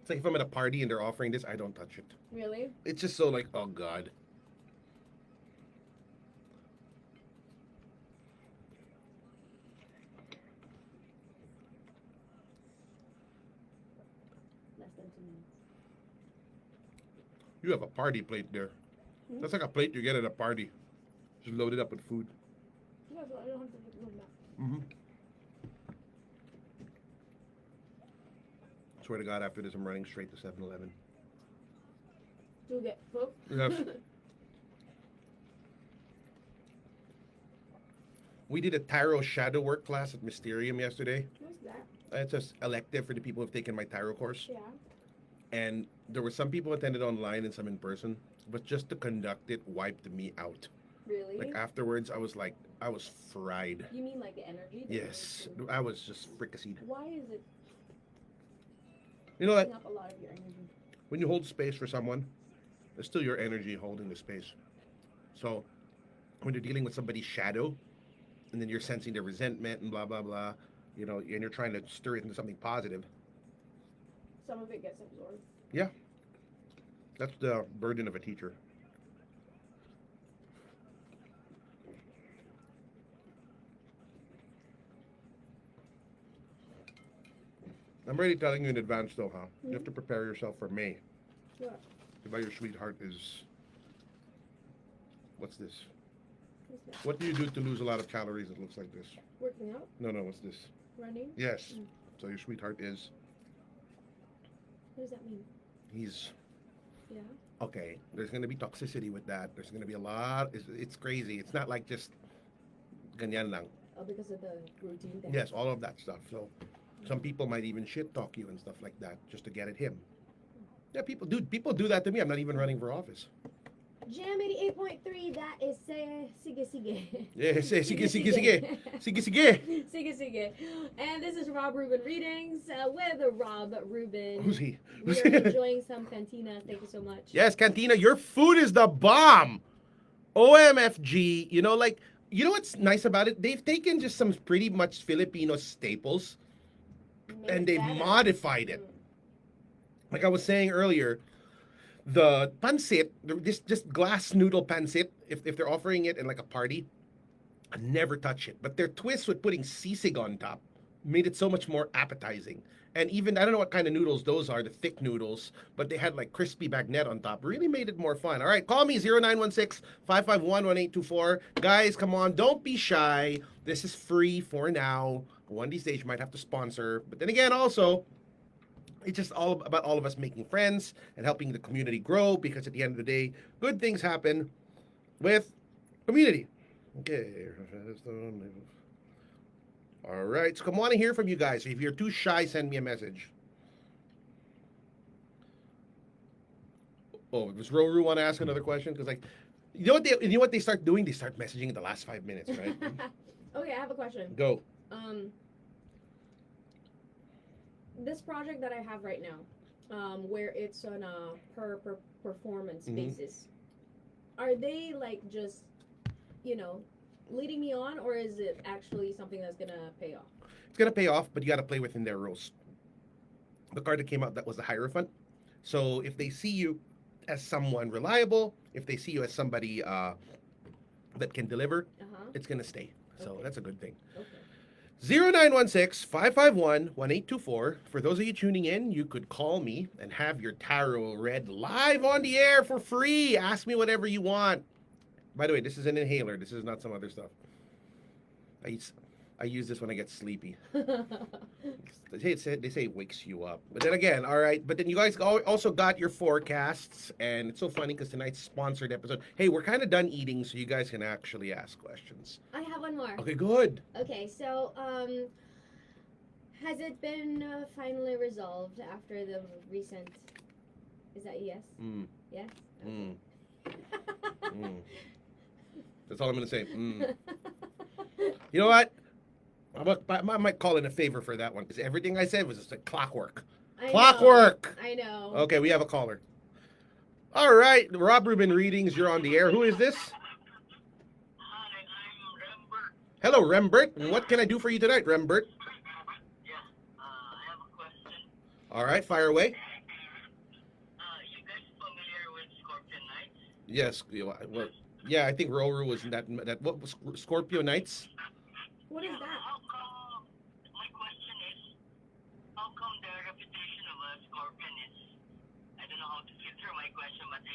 It's like if I'm at a party and they're offering this, I don't touch it. Really? It's just so like, oh god. Less than 2 minutes. You have a party plate there. Hmm? That's like a plate you get at a party. Just loaded up with food. Yeah, so I don't have to look back. Mm-hmm. Swear to God, after this, I'm running straight to 7-Eleven. To get cooked? Yes. We did a tarot shadow work class at Mysterium yesterday. What's that? It's just elective for the people who've taken my tarot course. Yeah. And there were some people attended online and some in person. But just to conduct it wiped me out. Really? Like afterwards, I was fried. You mean like the energy? that Yes, goes through? I was just fricasseed. Why is it You know what? taking up a lot of your energy? When you hold space for someone, it's still your energy holding the space. So when you're dealing with somebody's shadow, and then you're sensing their resentment and blah blah blah, you know, and you're trying to stir it into something positive. Some of it gets absorbed. That's the burden of a teacher. I'm already telling you in advance though, huh? You have to prepare yourself for May. What? About your sweetheart is... What's this? What's that? What do you do to lose a lot of calories that looks like this? Working out? No, what's this? Running? Yes. Mm. So your sweetheart is... What does that mean? He's... Yeah. Okay, there's going to be toxicity with that. There's going to be a lot... It's crazy. It's not like just... Ganyan lang. Oh, because of the routine thing? Yes, all of that stuff. So some people might even shit talk you and stuff like that just to get at him. Yeah, people do that to me. I'm not even running for office. Jam88.3, that is Sige Sige. Yeah, say sige, sige, sige. Sige, sige. Sige Sige. And this is Rob Rubin Readings with Rob Rubin. Who's he? We are enjoying some cantina. Thank you so much. Yes, Cantina, your food is the bomb. OMFG, you know, like, You know what's nice about it? They've taken just some pretty much Filipino staples Made and it they've better. modified it. Mm. Like I was saying earlier, the pancit, just glass noodle pancit, if they're offering it in like a party, I never touch it. But their twist with putting sisig on top made it so much more appetizing. And even, I don't know what kind of noodles those are, the thick noodles, but they had like crispy bagnette on top. Really made it more fun. All right, call me 0916-551-1824. Guys, come on, don't be shy. This is free for now. One of these days you might have to sponsor. But then again, also, it's just all about all of us making friends and helping the community grow, because at the end of the day, good things happen with community. Okay. All right. So I want to hear from you guys. If you're too shy, send me a message. Oh, does Roru want to ask another question? Because you know what they start doing? They start messaging in the last 5 minutes, right? Okay, I have a question. Go. This project that I have right now, where it's on a per performance Mhm. basis, are they like just, leading me on, or is it actually something that's gonna pay off? It's gonna pay off, but you got to play within their rules. The card that came out, that was the Hierophant. So if they see you as someone reliable, if they see you as somebody that can deliver, it's gonna stay. So Okay. that's a good thing. Okay. 0916-551-1824. For those of you tuning in, you could call me and have your tarot read live on the air for free. Ask me whatever you want. By the way, this is an inhaler. This is not some other stuff. I use this when I get sleepy. They say it wakes you up. But then again, all right. But then you guys also got your forecasts. And it's so funny because tonight's sponsored episode. Hey, we're kind of done eating, so you guys can actually ask questions. I have one more. Okay, good. Okay, so has it been finally resolved after the recent? Is that yes? Mm, Yes. mm, mm. That's all I'm going to say. Mm. You know what? I might call in a favor for that one, because everything I said was just like clockwork. I Clockwork! know. I know. Okay, we have a caller. All right, Rob Rubin readings. You're on the air. Who is this? Hi, I'm Rembert. Hello, Rembert. And what can I do for you tonight, Rembert? Yeah, I have a question. All right, fire away. You guys familiar with Scorpion Knights? Yes. Yeah, I think Roru was in that. What was Scorpio Nights? What is that? How come, my question is, how come the reputation of a scorpion is, I don't know how to get through my question, but I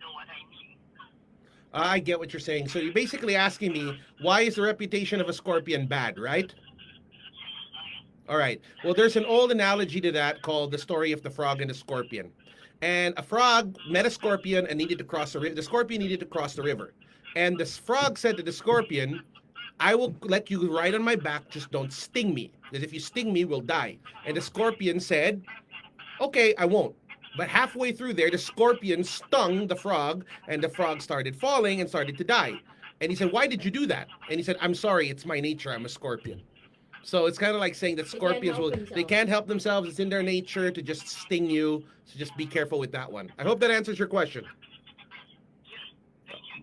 know what I mean. I get what you're saying. So you're basically asking me, why is the reputation of a scorpion bad, right? All right. Well, there's an old analogy to that called the story of the frog and the scorpion. And a frog met a scorpion and needed to cross the river. The scorpion needed to cross the river. And the frog said to the scorpion, I will let you ride on my back, just don't sting me. Because if you sting me, we'll die. And the scorpion said, okay, I won't. But halfway through there, the scorpion stung the frog, and the frog started falling and started to die. And he said, why did you do that? And he said, I'm sorry, it's my nature, I'm a scorpion. So it's kind of like saying that scorpions they can't help themselves. It's in their nature to just sting you. So just be careful with that one. I hope that answers your question.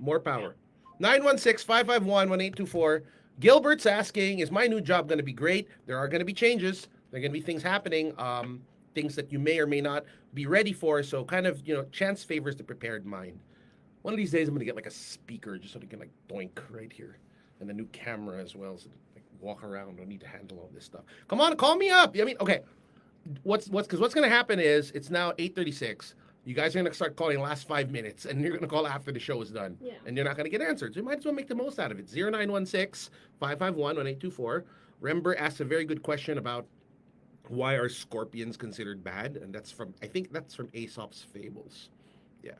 More power. 916-551-1824. Gilbert's asking, is my new job going to be great? There are going to be changes. There are going to be things happening, things that you may or may not be ready for. So kind of, chance favors the prepared mind. One of these days I'm going to get like a speaker just so they can like doink right here. And a new camera as well, so walk around, don't need to handle all this stuff. Come on, call me up. I mean, okay. What's going to happen is it's now 8:36. You guys are going to start calling the last 5 minutes, and you're going to call after the show is done. Yeah. And you're not going to get answered. So you might as well make the most out of it. 0916-551-1824. Rember asked a very good question about why are scorpions considered bad, and I think that's from Aesop's Fables. Yeah.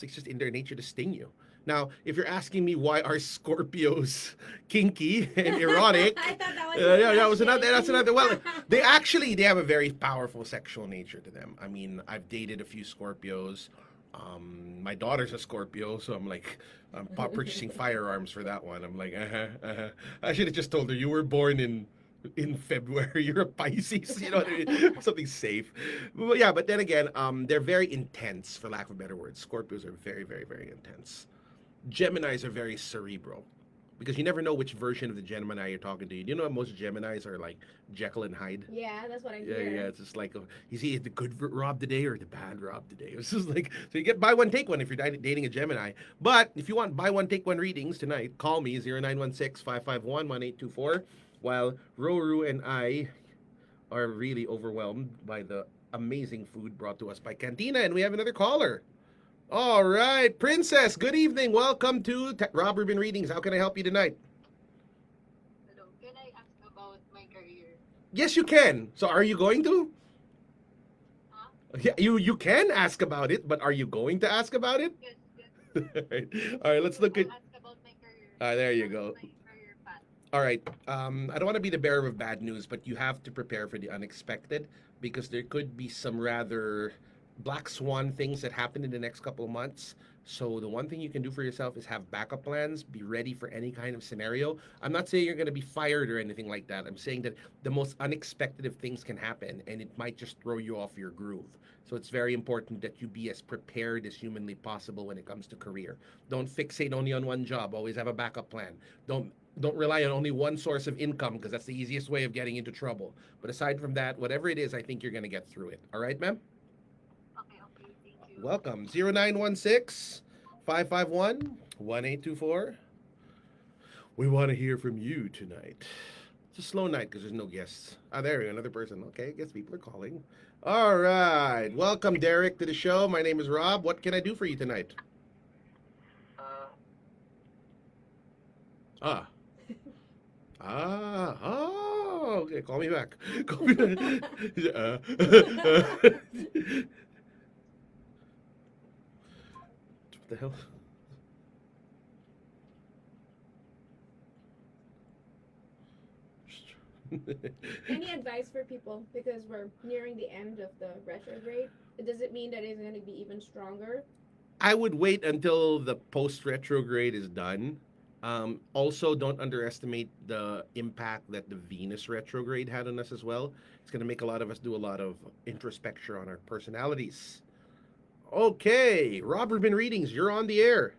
It's just in their nature to sting you. Now, if you're asking me why are Scorpios kinky and erotic, I thought that was that's another. Well, they have a very powerful sexual nature to them. I mean, I've dated a few Scorpios. My daughter's a Scorpio, so I'm purchasing firearms for that one. I'm like, I should have just told her you were born in February, you're a Pisces, you know what I mean? Something safe. But yeah, but then again, they're very intense, for lack of a better word. Scorpios are very, very, very intense. Geminis are very cerebral because you never know which version of the Gemini you're talking to. You know, most Geminis are like Jekyll and Hyde. Yeah, that's what I Yeah, hear. yeah. It's just like, is he the good Rob today or the bad Rob today? It's just like, so you get buy one, take one if you're dating a Gemini. But if you want buy one, take one readings tonight, call me 0916-551-1824. While Roru and I are really overwhelmed by the amazing food brought to us by Cantina. And we have another caller. All right, Princess, good evening. Welcome to Rob Rubin Readings. How can I help you tonight? Hello, can I ask about my career? Yes, you can. So are you going to? Huh? Yeah, you can ask about it, but are you going to ask about it? Yes, yes. All right, let's look at. Ask about my career. There you What go. is my career path? All right. I don't want to be the bearer of bad news, but you have to prepare for the unexpected because there could be some rather black swan things that happen in the next couple of months. So the one thing you can do for yourself is have backup plans, be ready for any kind of scenario. I'm not saying you're going to be fired or anything like that. I'm saying that the most unexpected of things can happen and it might just throw you off your groove. So it's very important that you be as prepared as humanly possible when it comes to career. Don't fixate only on one job. Always have a backup plan. Don't rely on only one source of income because that's the easiest way of getting into trouble. But aside from that, whatever it is, I think you're going to get through it. All right, ma'am? Okay, thank you. Welcome. 0916-551-1824. We want to hear from you tonight. It's a slow night because there's no guests. There we go, another person. Okay, I guess people are calling. All right. Welcome, Derek, to the show. My name is Rob. What can I do for you tonight? Okay, call me back. Call me back. What the hell? Any advice for people because we're nearing the end of the retrograde? Does it mean that it's going to be even stronger? I would wait until the post retrograde is done. Also, don't underestimate the impact that the Venus retrograde had on us as well. It's going to make a lot of us do a lot of introspection on our personalities. Okay, Rob Rubin Readings, you're on the air.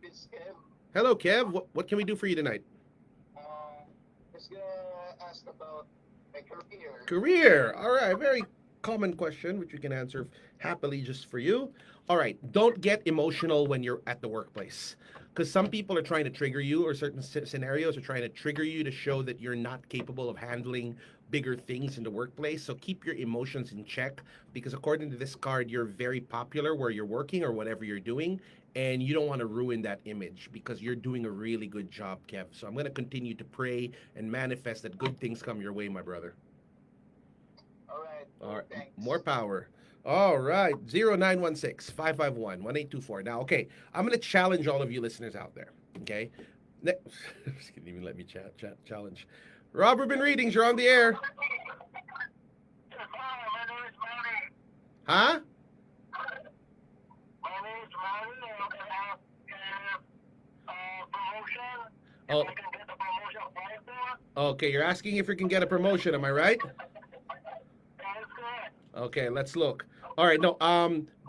It's Kev. Hello, Kev. What can we do for you tonight? Just gonna ask about my career. Career. All right, very common question, which we can answer happily just for you. All right, don't get emotional when you're at the workplace. Because some people are trying to trigger you, or certain scenarios are trying to trigger you to show that you're not capable of handling bigger things in the workplace. So keep your emotions in check, because according to this card, you're very popular where you're working or whatever you're doing, and you don't want to ruin that image because you're doing a really good job, Kev. So I'm going to continue to pray and manifest that good things come your way, my brother. All right. All right, Thanks. more power. All right, 0916-551-1824. Now, okay, I'm going to challenge all of you listeners out there, okay? Just couldn't even let me challenge. Rob Rubin Readings, you're on the air. Hi, my name is Manny. Huh? My name is Manny. I have promotion. Oh, I can get the promotion right there. okay, you're asking if you can get a promotion, am I right? That is correct. Okay, let's look. All right, no,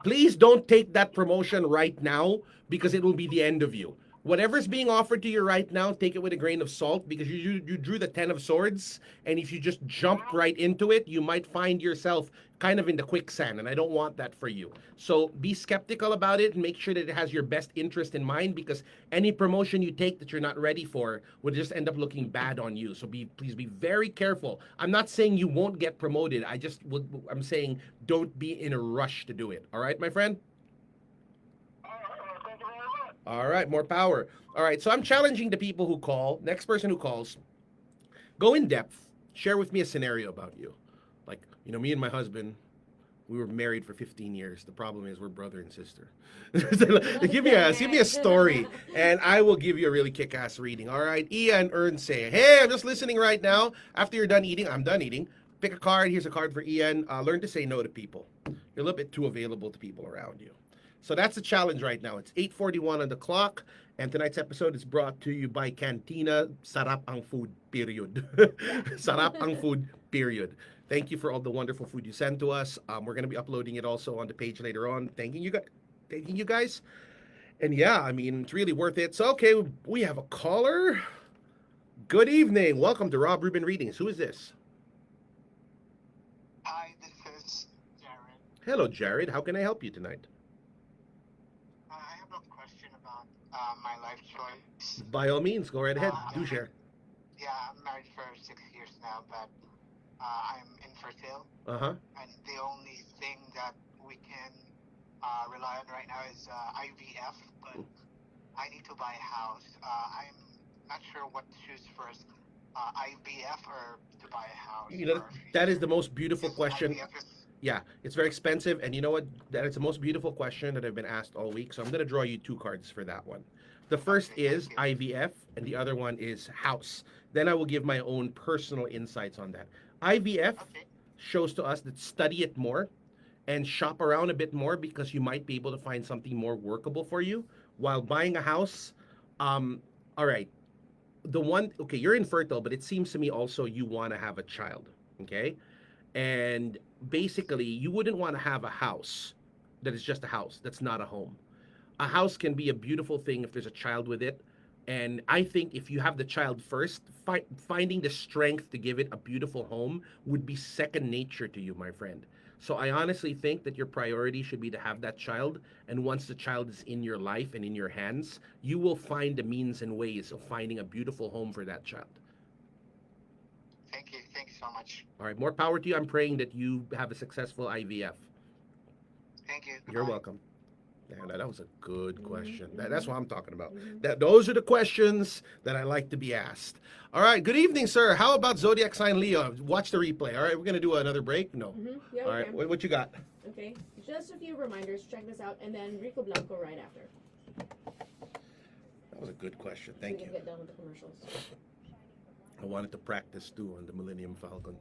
please don't take that promotion right now because it will be the end of you. Whatever's being offered to you right now, take it with a grain of salt because you drew the 10 of swords, and if you just jump right into it, you might find yourself kind of in the quicksand, and I don't want that for you. So be skeptical about it and make sure that it has your best interest in mind, because any promotion you take that you're not ready for would just end up looking bad on you. So please be very careful. I'm not saying you won't get promoted. I'm saying don't be in a rush to do it. All right, my friend? Thank you very much. All right, more power. All right, so I'm challenging the people who call. Next person who calls, go in depth. Share with me a scenario about you. Like, me and my husband, we were married for 15 years. The problem is we're brother and sister. So, give me a story, and I will give you a really kick-ass reading. All right, Ian Ern say, hey, I'm just listening right now. After you're done eating, I'm done eating. Pick a card. Here's a card for Ian. Learn to say no to people. You're a little bit too available to people around you. So that's the challenge right now. It's 8:41 on the clock, and tonight's episode is brought to you by Cantina. Sarap ang food, period. Sarap ang food, period. Thank you for all the wonderful food you send to us. We're going to be uploading it also on the page later on. Thanking you guys. And yeah, I mean, it's really worth it. So, okay, we have a caller. Good evening. Welcome to Rob Rubin Readings. Who is this? Hi, this is Jared. Hello, Jared. How can I help you tonight? I have a question about my life choice. By all means, go right ahead. Uh, Do share. Yeah, I'm married for 6 years now, but I'm infertile, Uh-huh. and the only thing that we can rely on right now is IVF, but I need to buy a house. I'm not sure what to choose first, IVF or to buy a house. You know, or that is the most beautiful Yes, question. IVF is, Yeah, it's very expensive. And you know what? That is the most beautiful question that I've been asked all week. So I'm going to draw you two cards for that one. The first Okay, is thank IVF, and the other one is house. Then I will give my own personal insights on that. IVF okay. shows to us that study it more and shop around a bit more because you might be able to find something more workable for you. While buying a house, all right, okay, you're infertile, but it seems to me also you want to have a child, okay? And basically, you wouldn't want to have a house that is just a house, that's not a home. A house can be a beautiful thing if there's a child with it. And I think if you have the child first, finding the strength to give it a beautiful home would be second nature to you, my friend. So I honestly think that your priority should be to have that child. And once the child is in your life and in your hands, you will find the means and ways of finding a beautiful home for that child. Thank you. Thank you so much. All right, more power to you. I'm praying that you have a successful IVF. Thank you. You're Bye. welcome. Yeah, that was a good question. Mhm, That's what I'm talking about. Mhm. Those are the questions that I like to be asked. All right, good evening, sir. How about zodiac sign Leo? Watch the replay. All right, we're gonna do another break. No. Yeah, All we right, can. what you got? Okay, just a few reminders. Check this out, and then Rico Blanco right after. That was a good question. So Thank we you. can get done with the commercials. I wanted to practice too on the Millennium Falcon.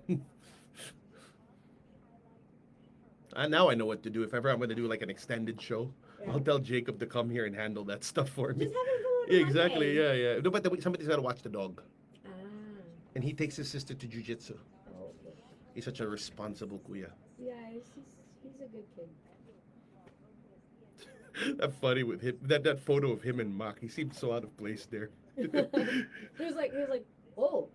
Now I know what to do. If ever I'm gonna do like an extended show, Yeah. I'll tell Jacob to come here and handle that stuff for me. Just have him go to Yeah, exactly. Monday. Yeah, yeah. No, but somebody's got to watch the dog, Ah. and he takes his sister to jujitsu. Oh, okay. He's such a responsible kuya. Yeah, he's a good kid. That's funny with him. That photo of him and Mark. He seemed so out of place there. he was like, oh,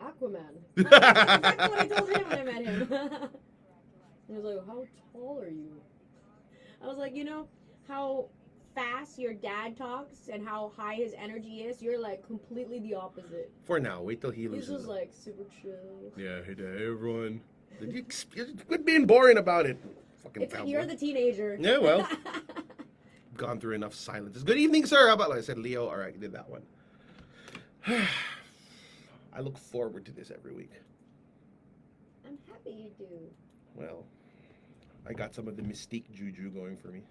Aquaman. That's exactly what I told him when I met him. He was like, how tall are you? I was like, you know how fast your dad talks and how high his energy is? You're like completely the opposite. For now, wait till he He's loses. just like super chill. Yeah, hey there, everyone. Quit being boring about it. Fucking It's like cowboy. you're the teenager. Yeah, well. Gone through enough silences. Good evening, sir. How about I said Leo? All right, I did that one. I look forward to this every week. I'm happy you do. Well, I got some of the mystique juju going for me.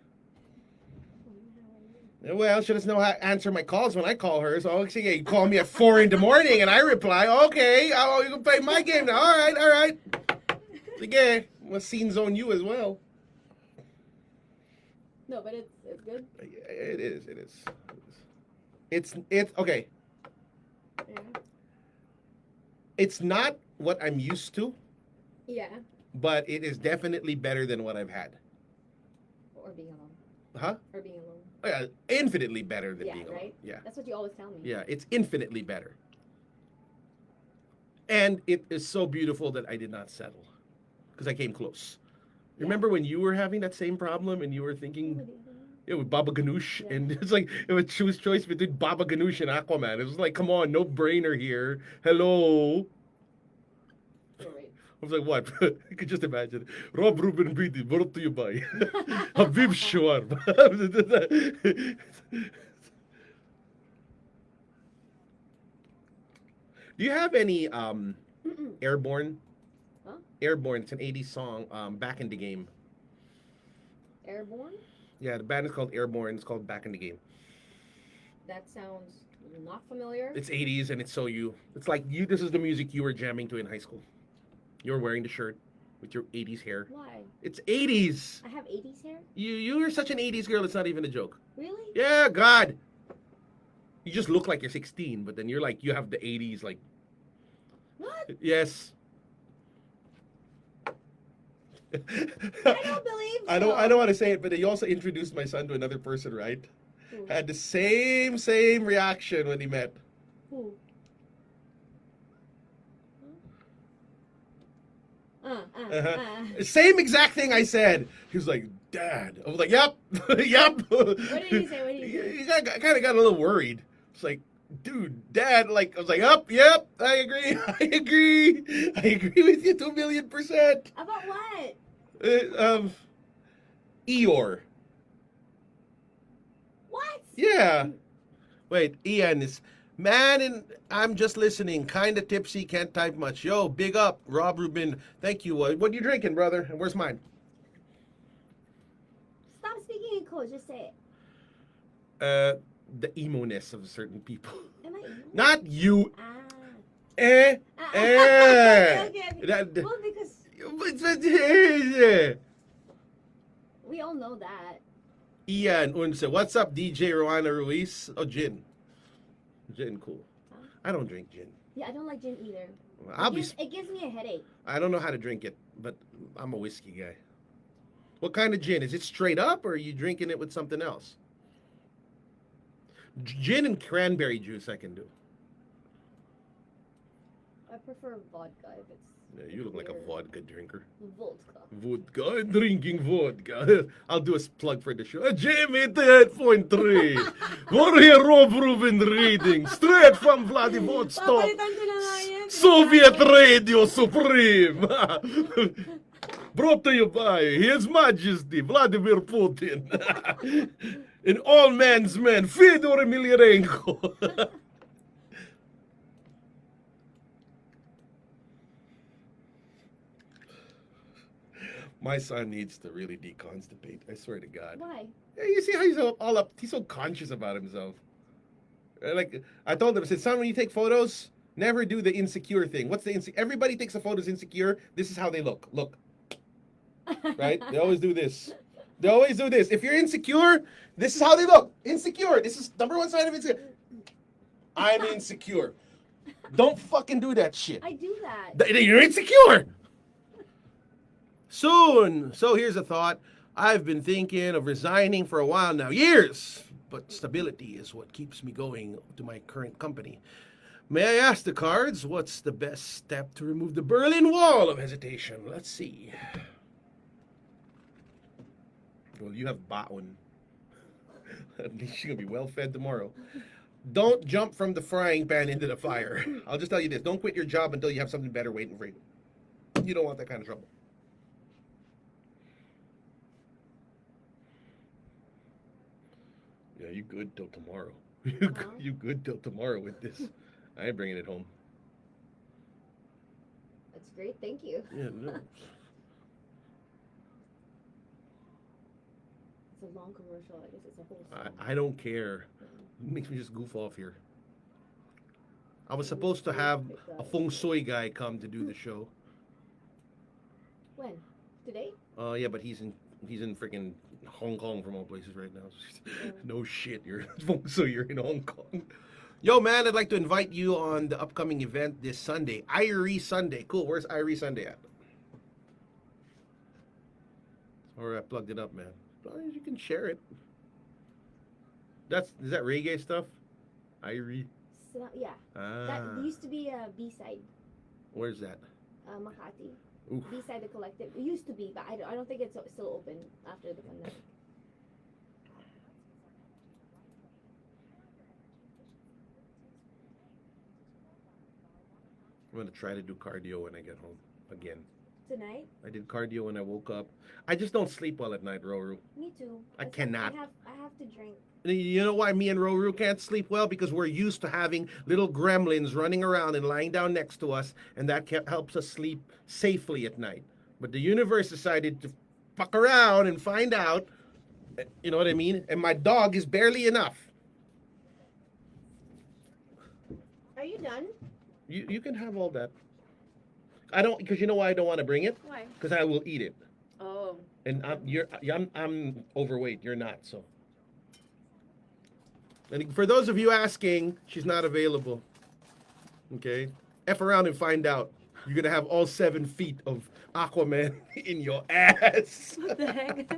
Yeah, well, she doesn't know how to answer my calls when I call her. So, okay, yeah, you call me at 4 in the morning and I reply, okay, oh, you can play my game now. All right, all right. Sige, we'll scene zone you as well. No, but it's good. It is. It's okay. Yeah. It's not what I'm used to, Yeah. but it is definitely better than what I've had. Or being alone. Huh? Or being alone. Yeah, infinitely better than Yeah, being alone. right? Yeah. That's what you always tell me. Yeah, it's infinitely better. And it is so beautiful that I did not settle because I came close. Remember when you were having that same problem and you were thinking with Baba Ganoush, Yeah. and it's like it was choice between Baba Ganoush and Aquaman. It was like, come on, no brainer here. Hello. You're right. I was like, what? I could just imagine. Rob Rubin Reading, brought to you by Habib Shawarma. Do you have any Airborne? Huh? Airborne, it's an 80s song, Back in the Game. Airborne? Yeah, the band is called Airborne, it's called Back in the Game. That sounds not familiar. It's 80s and it's so you. It's like you. This is the music you were jamming to in high school. You were wearing the shirt with your 80s hair. Why? It's 80s. I have 80s hair? You're such an 80s girl, it's not even a joke. Really? Yeah, God. You just look like you're 16, but then you're like, you have the 80s, like, What? yes. I don't believe so. I don't want to say it, but you also introduced my son to another person, right? Who? had the same reaction when he met. Who? Same exact thing I said. He was like, Dad. I was like, yep, yep. What did he say? What did he say? He kind of got a little worried. It's like, dude, Dad, like, I was like, yep, I agree. I agree with you 2,000,000%. About what? Eeyore. What? Yeah. Wait, Ian is, man, and I'm just listening. Kind of tipsy, can't type much. Yo, big up, Rob Rubin. Thank you. What are you drinking, brother? And where's mine? Stop speaking in code. Just say it. The emo-ness of certain people. Am I? Not you. Ah. Eh. Okay. That- Well, because we all know that. Ian Unse. What's up, DJ Rowana Ruiz? Oh, gin. Gin, cool. Huh? I don't drink gin. Yeah, I don't like gin either. It gives me a headache. I don't know how to drink it, but I'm a whiskey guy. What kind of gin? Is it straight up, or are you drinking it with something else? Gin and cranberry juice I can do. I prefer vodka if it's. Yeah, you look like a vodka drinker. Vodka. Vodka, I'm drinking vodka. I'll do a plug for the show. Jam88.3. Warrior Rob Rubin reading. Straight from Vladivostok. Papalitan ko na nga yan. Soviet Radio Supreme. Brought to you by His Majesty Vladimir Putin. An all man's man, Fyodor Emelianenko. My son needs to really deconstipate. I swear to God. Why? Yeah, you see how he's all up. He's so conscious about himself. Like I told him, I said, son, when you take photos, never do the insecure thing. What's the insecure? Everybody takes a photos insecure. This is how they look. Look, right? They always do this. They always do this. If you're insecure, this is how they look. Insecure. This is number one sign of insecure. I'm insecure. Don't fucking do that shit. I do that. You're insecure. Soon. So here's a thought. I've been thinking of resigning for a while now, years, but stability is what keeps me going to my current company. May I ask the cards, what's the best step to remove the Berlin Wall of hesitation? Let's see. Well, you have Baon. At least you're going to be well fed tomorrow. Don't jump from the frying pan into the fire. I'll just tell you this. Don't quit your job until you have something better waiting for you. You don't want that kind of trouble. Yeah, you good till tomorrow. You good till tomorrow with this. I ain't bringing it home. That's great. Thank you. Yeah, no. It's a long commercial. I guess it's a whole song. I don't care. It makes me just goof off here. I was supposed to have a feng shui guy come to do the show. When? Today? Yeah, but he's in freaking Hong Kong from all places right now. No shit, you're in Hong Kong. Yo, man, I'd like to invite you on the upcoming event this Sunday, Irie Sunday. Cool. Where's Irie Sunday at? Or I plugged it up, man. Well, you can share it. Is that reggae stuff? Irie. So, yeah. That used to be a B-side. Where's that? Makati. Oof. B-side the collective. It used to be, but I don't think it's still open after the pandemic. I'm gonna try to do cardio when I get home again. Tonight? I did cardio when I woke up. I just don't sleep well at night, Roru. Me too. I cannot. I have to drink. You know why me and Roru can't sleep well? Because we're used to having little gremlins running around and lying down next to us, and that helps us sleep safely at night. But the universe decided to fuck around and find out, you know what I mean? And my dog is barely enough. Are you done? You can have all that. I don't, because you know why I don't want to bring it? Why? Because I will eat it. Oh. And I'm overweight. You're not, so. And for those of you asking, she's not available. Okay? F around and find out. You're going to have all 7 feet of Aquaman in your ass. What the heck?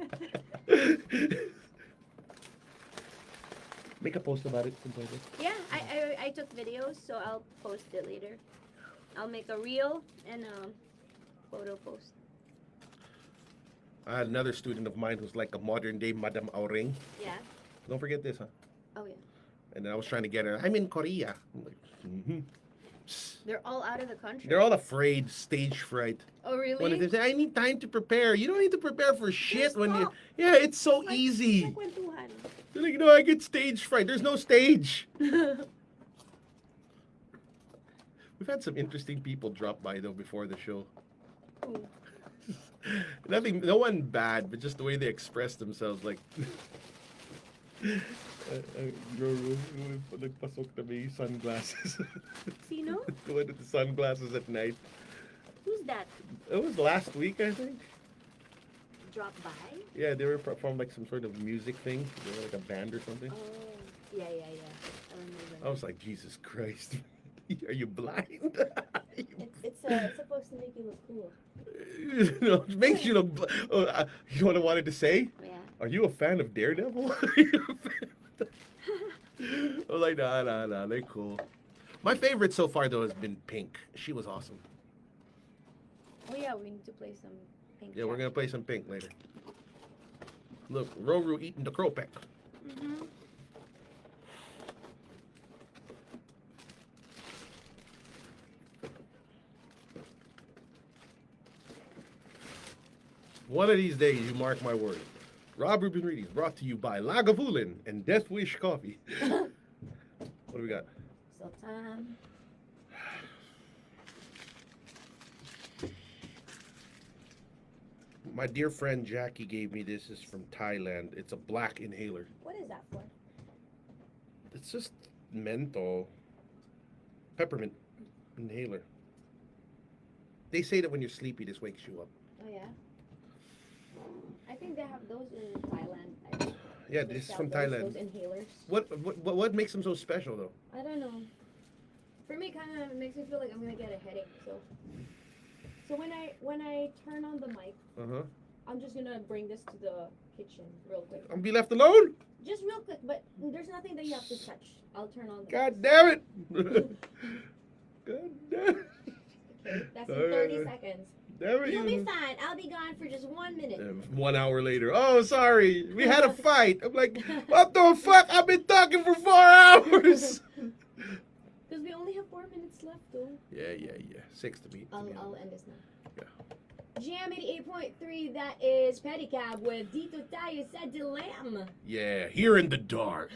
Make a post about it. Completely. Yeah, I took videos, so I'll post it later. I'll make a reel and a photo post. I had another student of mine who's like a modern day Madame Auring. Yeah. Don't forget this, huh? Oh yeah. And then I was trying to get her. I'm in Korea. I'm like, They're all out of the country. They're all afraid, stage fright. Oh really? When they say, I need time to prepare. You don't need to prepare for shit Just when you. talk. Yeah, it's so Like- easy. like kwentuhan. They're like, no, I get stage fright. There's no stage. We've had some interesting people drop by though before the show. Ooh. Nothing, no one bad, but just the way they express themselves, like. Nagpasok na may sunglasses. Sino? The one with the sunglasses at night. Who's that? It was last week, I think. Drop by? Yeah, they were from like some sort of music thing. They were like a band or something. Oh, yeah. I remember. I was like, Jesus Christ, are you blind? It's supposed to make you look cool. No, it makes you look. You know what I wanted to say? Yeah. Are you a fan of Daredevil? I was like, nah, they're cool. My favorite so far though has been Pink. She was awesome. Oh yeah, we need to play some pink. Yeah, we're gonna play some Pink later. Look, Roru eating the crow peck. Mm-hmm. One of these days, you mark my word. Rob Rubin Readings brought to you by Lagavulin and Death Wish Coffee. What do we got? Sultan. My dear friend Jackie gave me this. It's from Thailand. It's a black inhaler. What is that for? It's just menthol. Peppermint inhaler. They say that when you're sleepy, this wakes you up. Oh yeah. I think they have those in Thailand. I think Yeah, they this is sell from those Thailand. inhalers. What makes them so special though? I don't know. For me, kind of makes me feel like I'm gonna get a headache. So when I turn on the mic, Uh-huh. I'm just gonna bring this to the kitchen real quick. I'm be left alone? Just real quick, but there's nothing that you have to touch. I'll turn on the God damn it! God damn it! Okay, that's in Alright, 30 alright. seconds. Damn it, You'll be you. fine. I'll be gone for just 1 minute. 1 hour later. Oh, sorry. We had a fight. I'm like, what the fuck? I've been talking for 4 hours. Because we only have 4 minutes left, though. Yeah. 6 to beat. I'll end this now. Yeah. Jam88.3, that is Pedicab with Dito Tayo sa Dilemma. Yeah, here in the dark.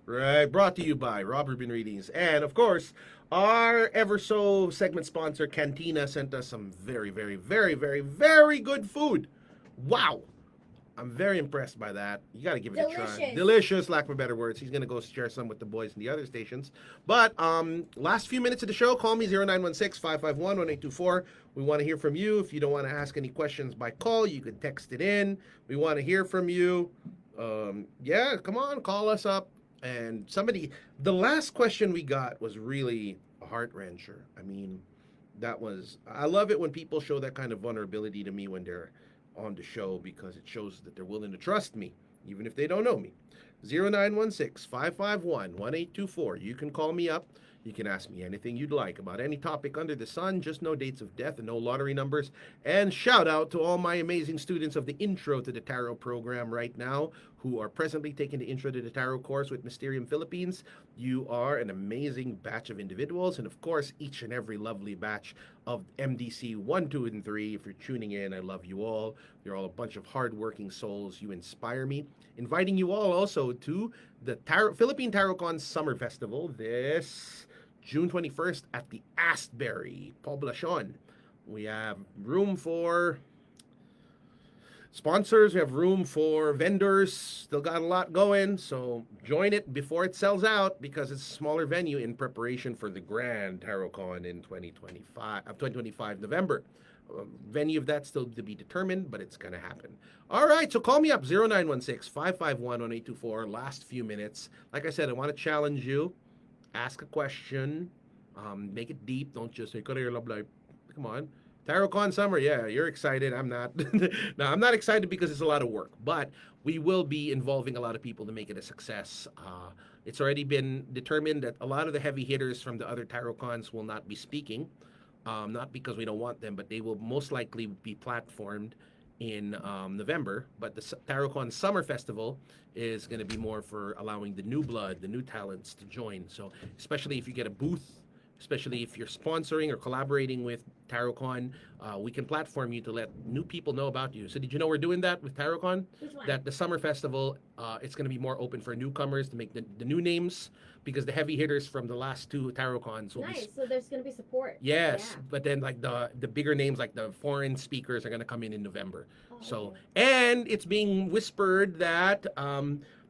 Right, brought to you by Rob Rubin Readings. And of course, our ever so segment sponsor, Cantina, sent us some very, very, very, very, very good food. Wow. I'm very impressed by that. You got to give it a try. Delicious. Delicious, lack of better words. He's going to go share some with the boys in the other stations. But last few minutes of the show, call me 0916-551-1824. We want to hear from you. If you don't want to ask any questions by call, you can text it in. We want to hear from you. Yeah, come on, call us up. And the last question we got was really a heart wrencher. I mean, I love it when people show that kind of vulnerability to me when they're on the show, because it shows that they're willing to trust me, even if they don't know me. 0916-551-1824. You can call me up. You can ask me anything you'd like about any topic under the sun. Just no dates of death and no lottery numbers. And shout out to all my amazing students of the Intro to the Tarot program right now who are presently taking the Intro to the Tarot course with Mysterium Philippines. You are an amazing batch of individuals. And of course, each and every lovely batch of MDC 1, 2, and 3. If you're tuning in, I love you all. You're all a bunch of hardworking souls. You inspire me. Inviting you all also to the Philippine TarotCon Summer Festival this June 21st at the Astbury, Poblacion. We have room for sponsors. We have room for vendors. Still got a lot going, so join it before it sells out, because it's a smaller venue in preparation for the Grand TarotCon in 2025 November. Venue of that still to be determined, but it's going to happen. All right, so call me up, 0916-551-1824. Last few minutes. Like I said, I want to challenge you. Ask a question. Make it deep. Don't just say, career love life. Come on. TarotCon Summer, yeah, you're excited. I'm not. No, I'm not excited because it's a lot of work. But we will be involving a lot of people to make it a success. it's already been determined that a lot of the heavy hitters from the other TyroCons will not be speaking. Not because we don't want them, but they will most likely be platformed in November. But the TyroCon Summer Festival is going to be more for allowing the new blood, the new talents to join. So especially if you get a booth, especially if you're sponsoring or collaborating with TyroCon, we can platform you to let new people know about you. So did you know we're doing that with TyroCon? Which one? That the Summer Festival, it's going to be more open for newcomers to make the new names, because the heavy hitters from the last two TyroCons will be Nice. So there's gonna be support. yes, Yeah. but then like the bigger names like the foreign speakers are gonna come in November. Oh, So okay. and it's being whispered that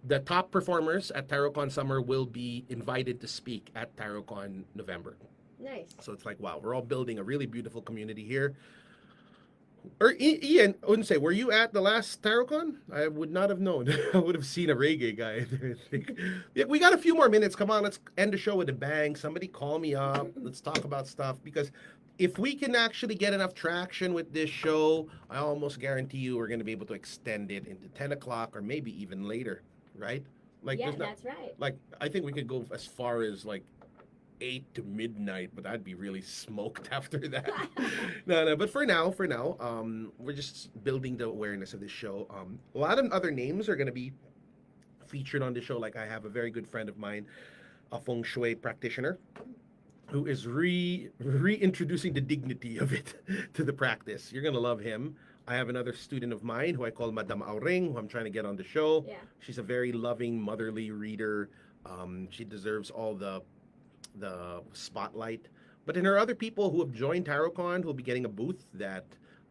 the top performers at TyroCon Summer will be invited to speak at TyroCon November. Nice. So it's like wow, we're all building a really beautiful community here. Or Ian, I wouldn't say, were you at the last TyroCon? I would not have known. I would have seen a reggae guy there. I think. Yeah, we got a few more minutes. Come on, let's end the show with a bang. Somebody call me up. Let's talk about stuff, because if we can actually get enough traction with this show, I almost guarantee you we're going to be able to extend it into 10 o'clock or maybe even later, right? Like, Yeah, there's not, that's right. like, I think we could go as far as like 8 to midnight, but I'd be really smoked after that. No, but for now, we're just building the awareness of this show. A lot of other names are going to be featured on the show. Like I have a very good friend of mine, a feng shui practitioner, who is reintroducing the dignity of it to the practice. You're going to love him. I have another student of mine who I call Madame Aureng, who I'm trying to get on the show. Yeah. She's a very loving, motherly reader. She deserves all the spotlight. But then there are other people who have joined TyroCon who will be getting a booth that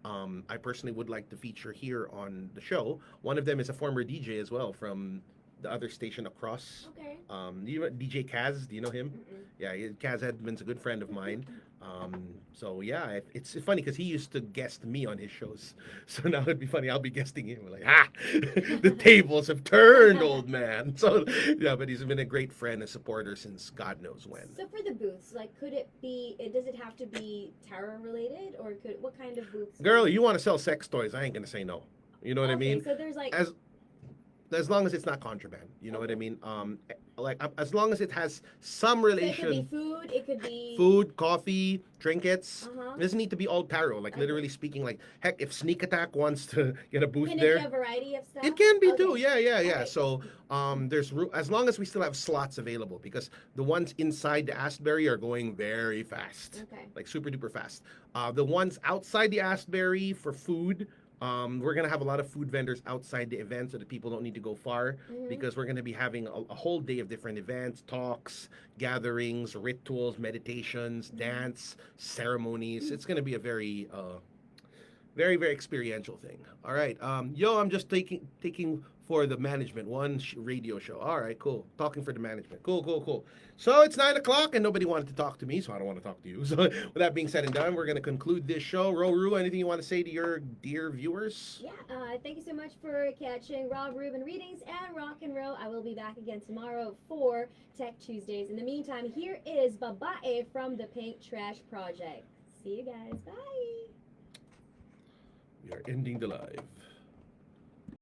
I personally would like to feature here on the show. One of them is a former DJ as well from the other station across. Okay. DJ Kaz, do you know him? Mm-mm. Yeah, Kaz Edmonds, a good friend of mine. So yeah, it's funny because he used to guest me on his shows. So now it'd be funny, I'll be guesting him. We're like, the tables have turned, old man. So yeah, but he's been a great friend and supporter since God knows when. So for the booths, like, could it be? Does it have to be tarot related, or what kind of booths? Girl, you want to sell sex toys? I ain't gonna say no. You know what I mean? So there's like. As long as it's not contraband, you know what I mean. As long as it has some So it relation. could be food. It could be. Food, coffee, trinkets. Uh-huh. It doesn't need to be all tarot. Like Okay. literally speaking, like heck, if Sneak Attack wants to get a booth Can it there, be a variety of stuff? it can be Okay. too. Yeah. Alright. So there's as long as we still have slots available, because the ones inside the Astbury are going very fast, Okay. like super duper fast. The ones outside the Astbury for food. We're gonna have a lot of food vendors outside the event so that people don't need to go far, Mhm. because we're gonna be having a whole day of different events, talks, gatherings, rituals, meditations, dance, ceremonies. It's gonna be a very, very, very experiential thing. All right, I'm just taking for the management one radio show. All right, cool. Talking for the management. Cool. So it's 9 o'clock and nobody wanted to talk to me, so I don't want to talk to you. So with that being said and done, we're gonna conclude this show. Ru, anything you want to say to your dear viewers? Yeah, thank you so much for catching Rob Rubin Readings and Rock and Roll. I will be back again tomorrow for Tech Tuesdays. In the meantime, here is Babae from the Pink Trash Project. See you guys. Bye. We are ending the live.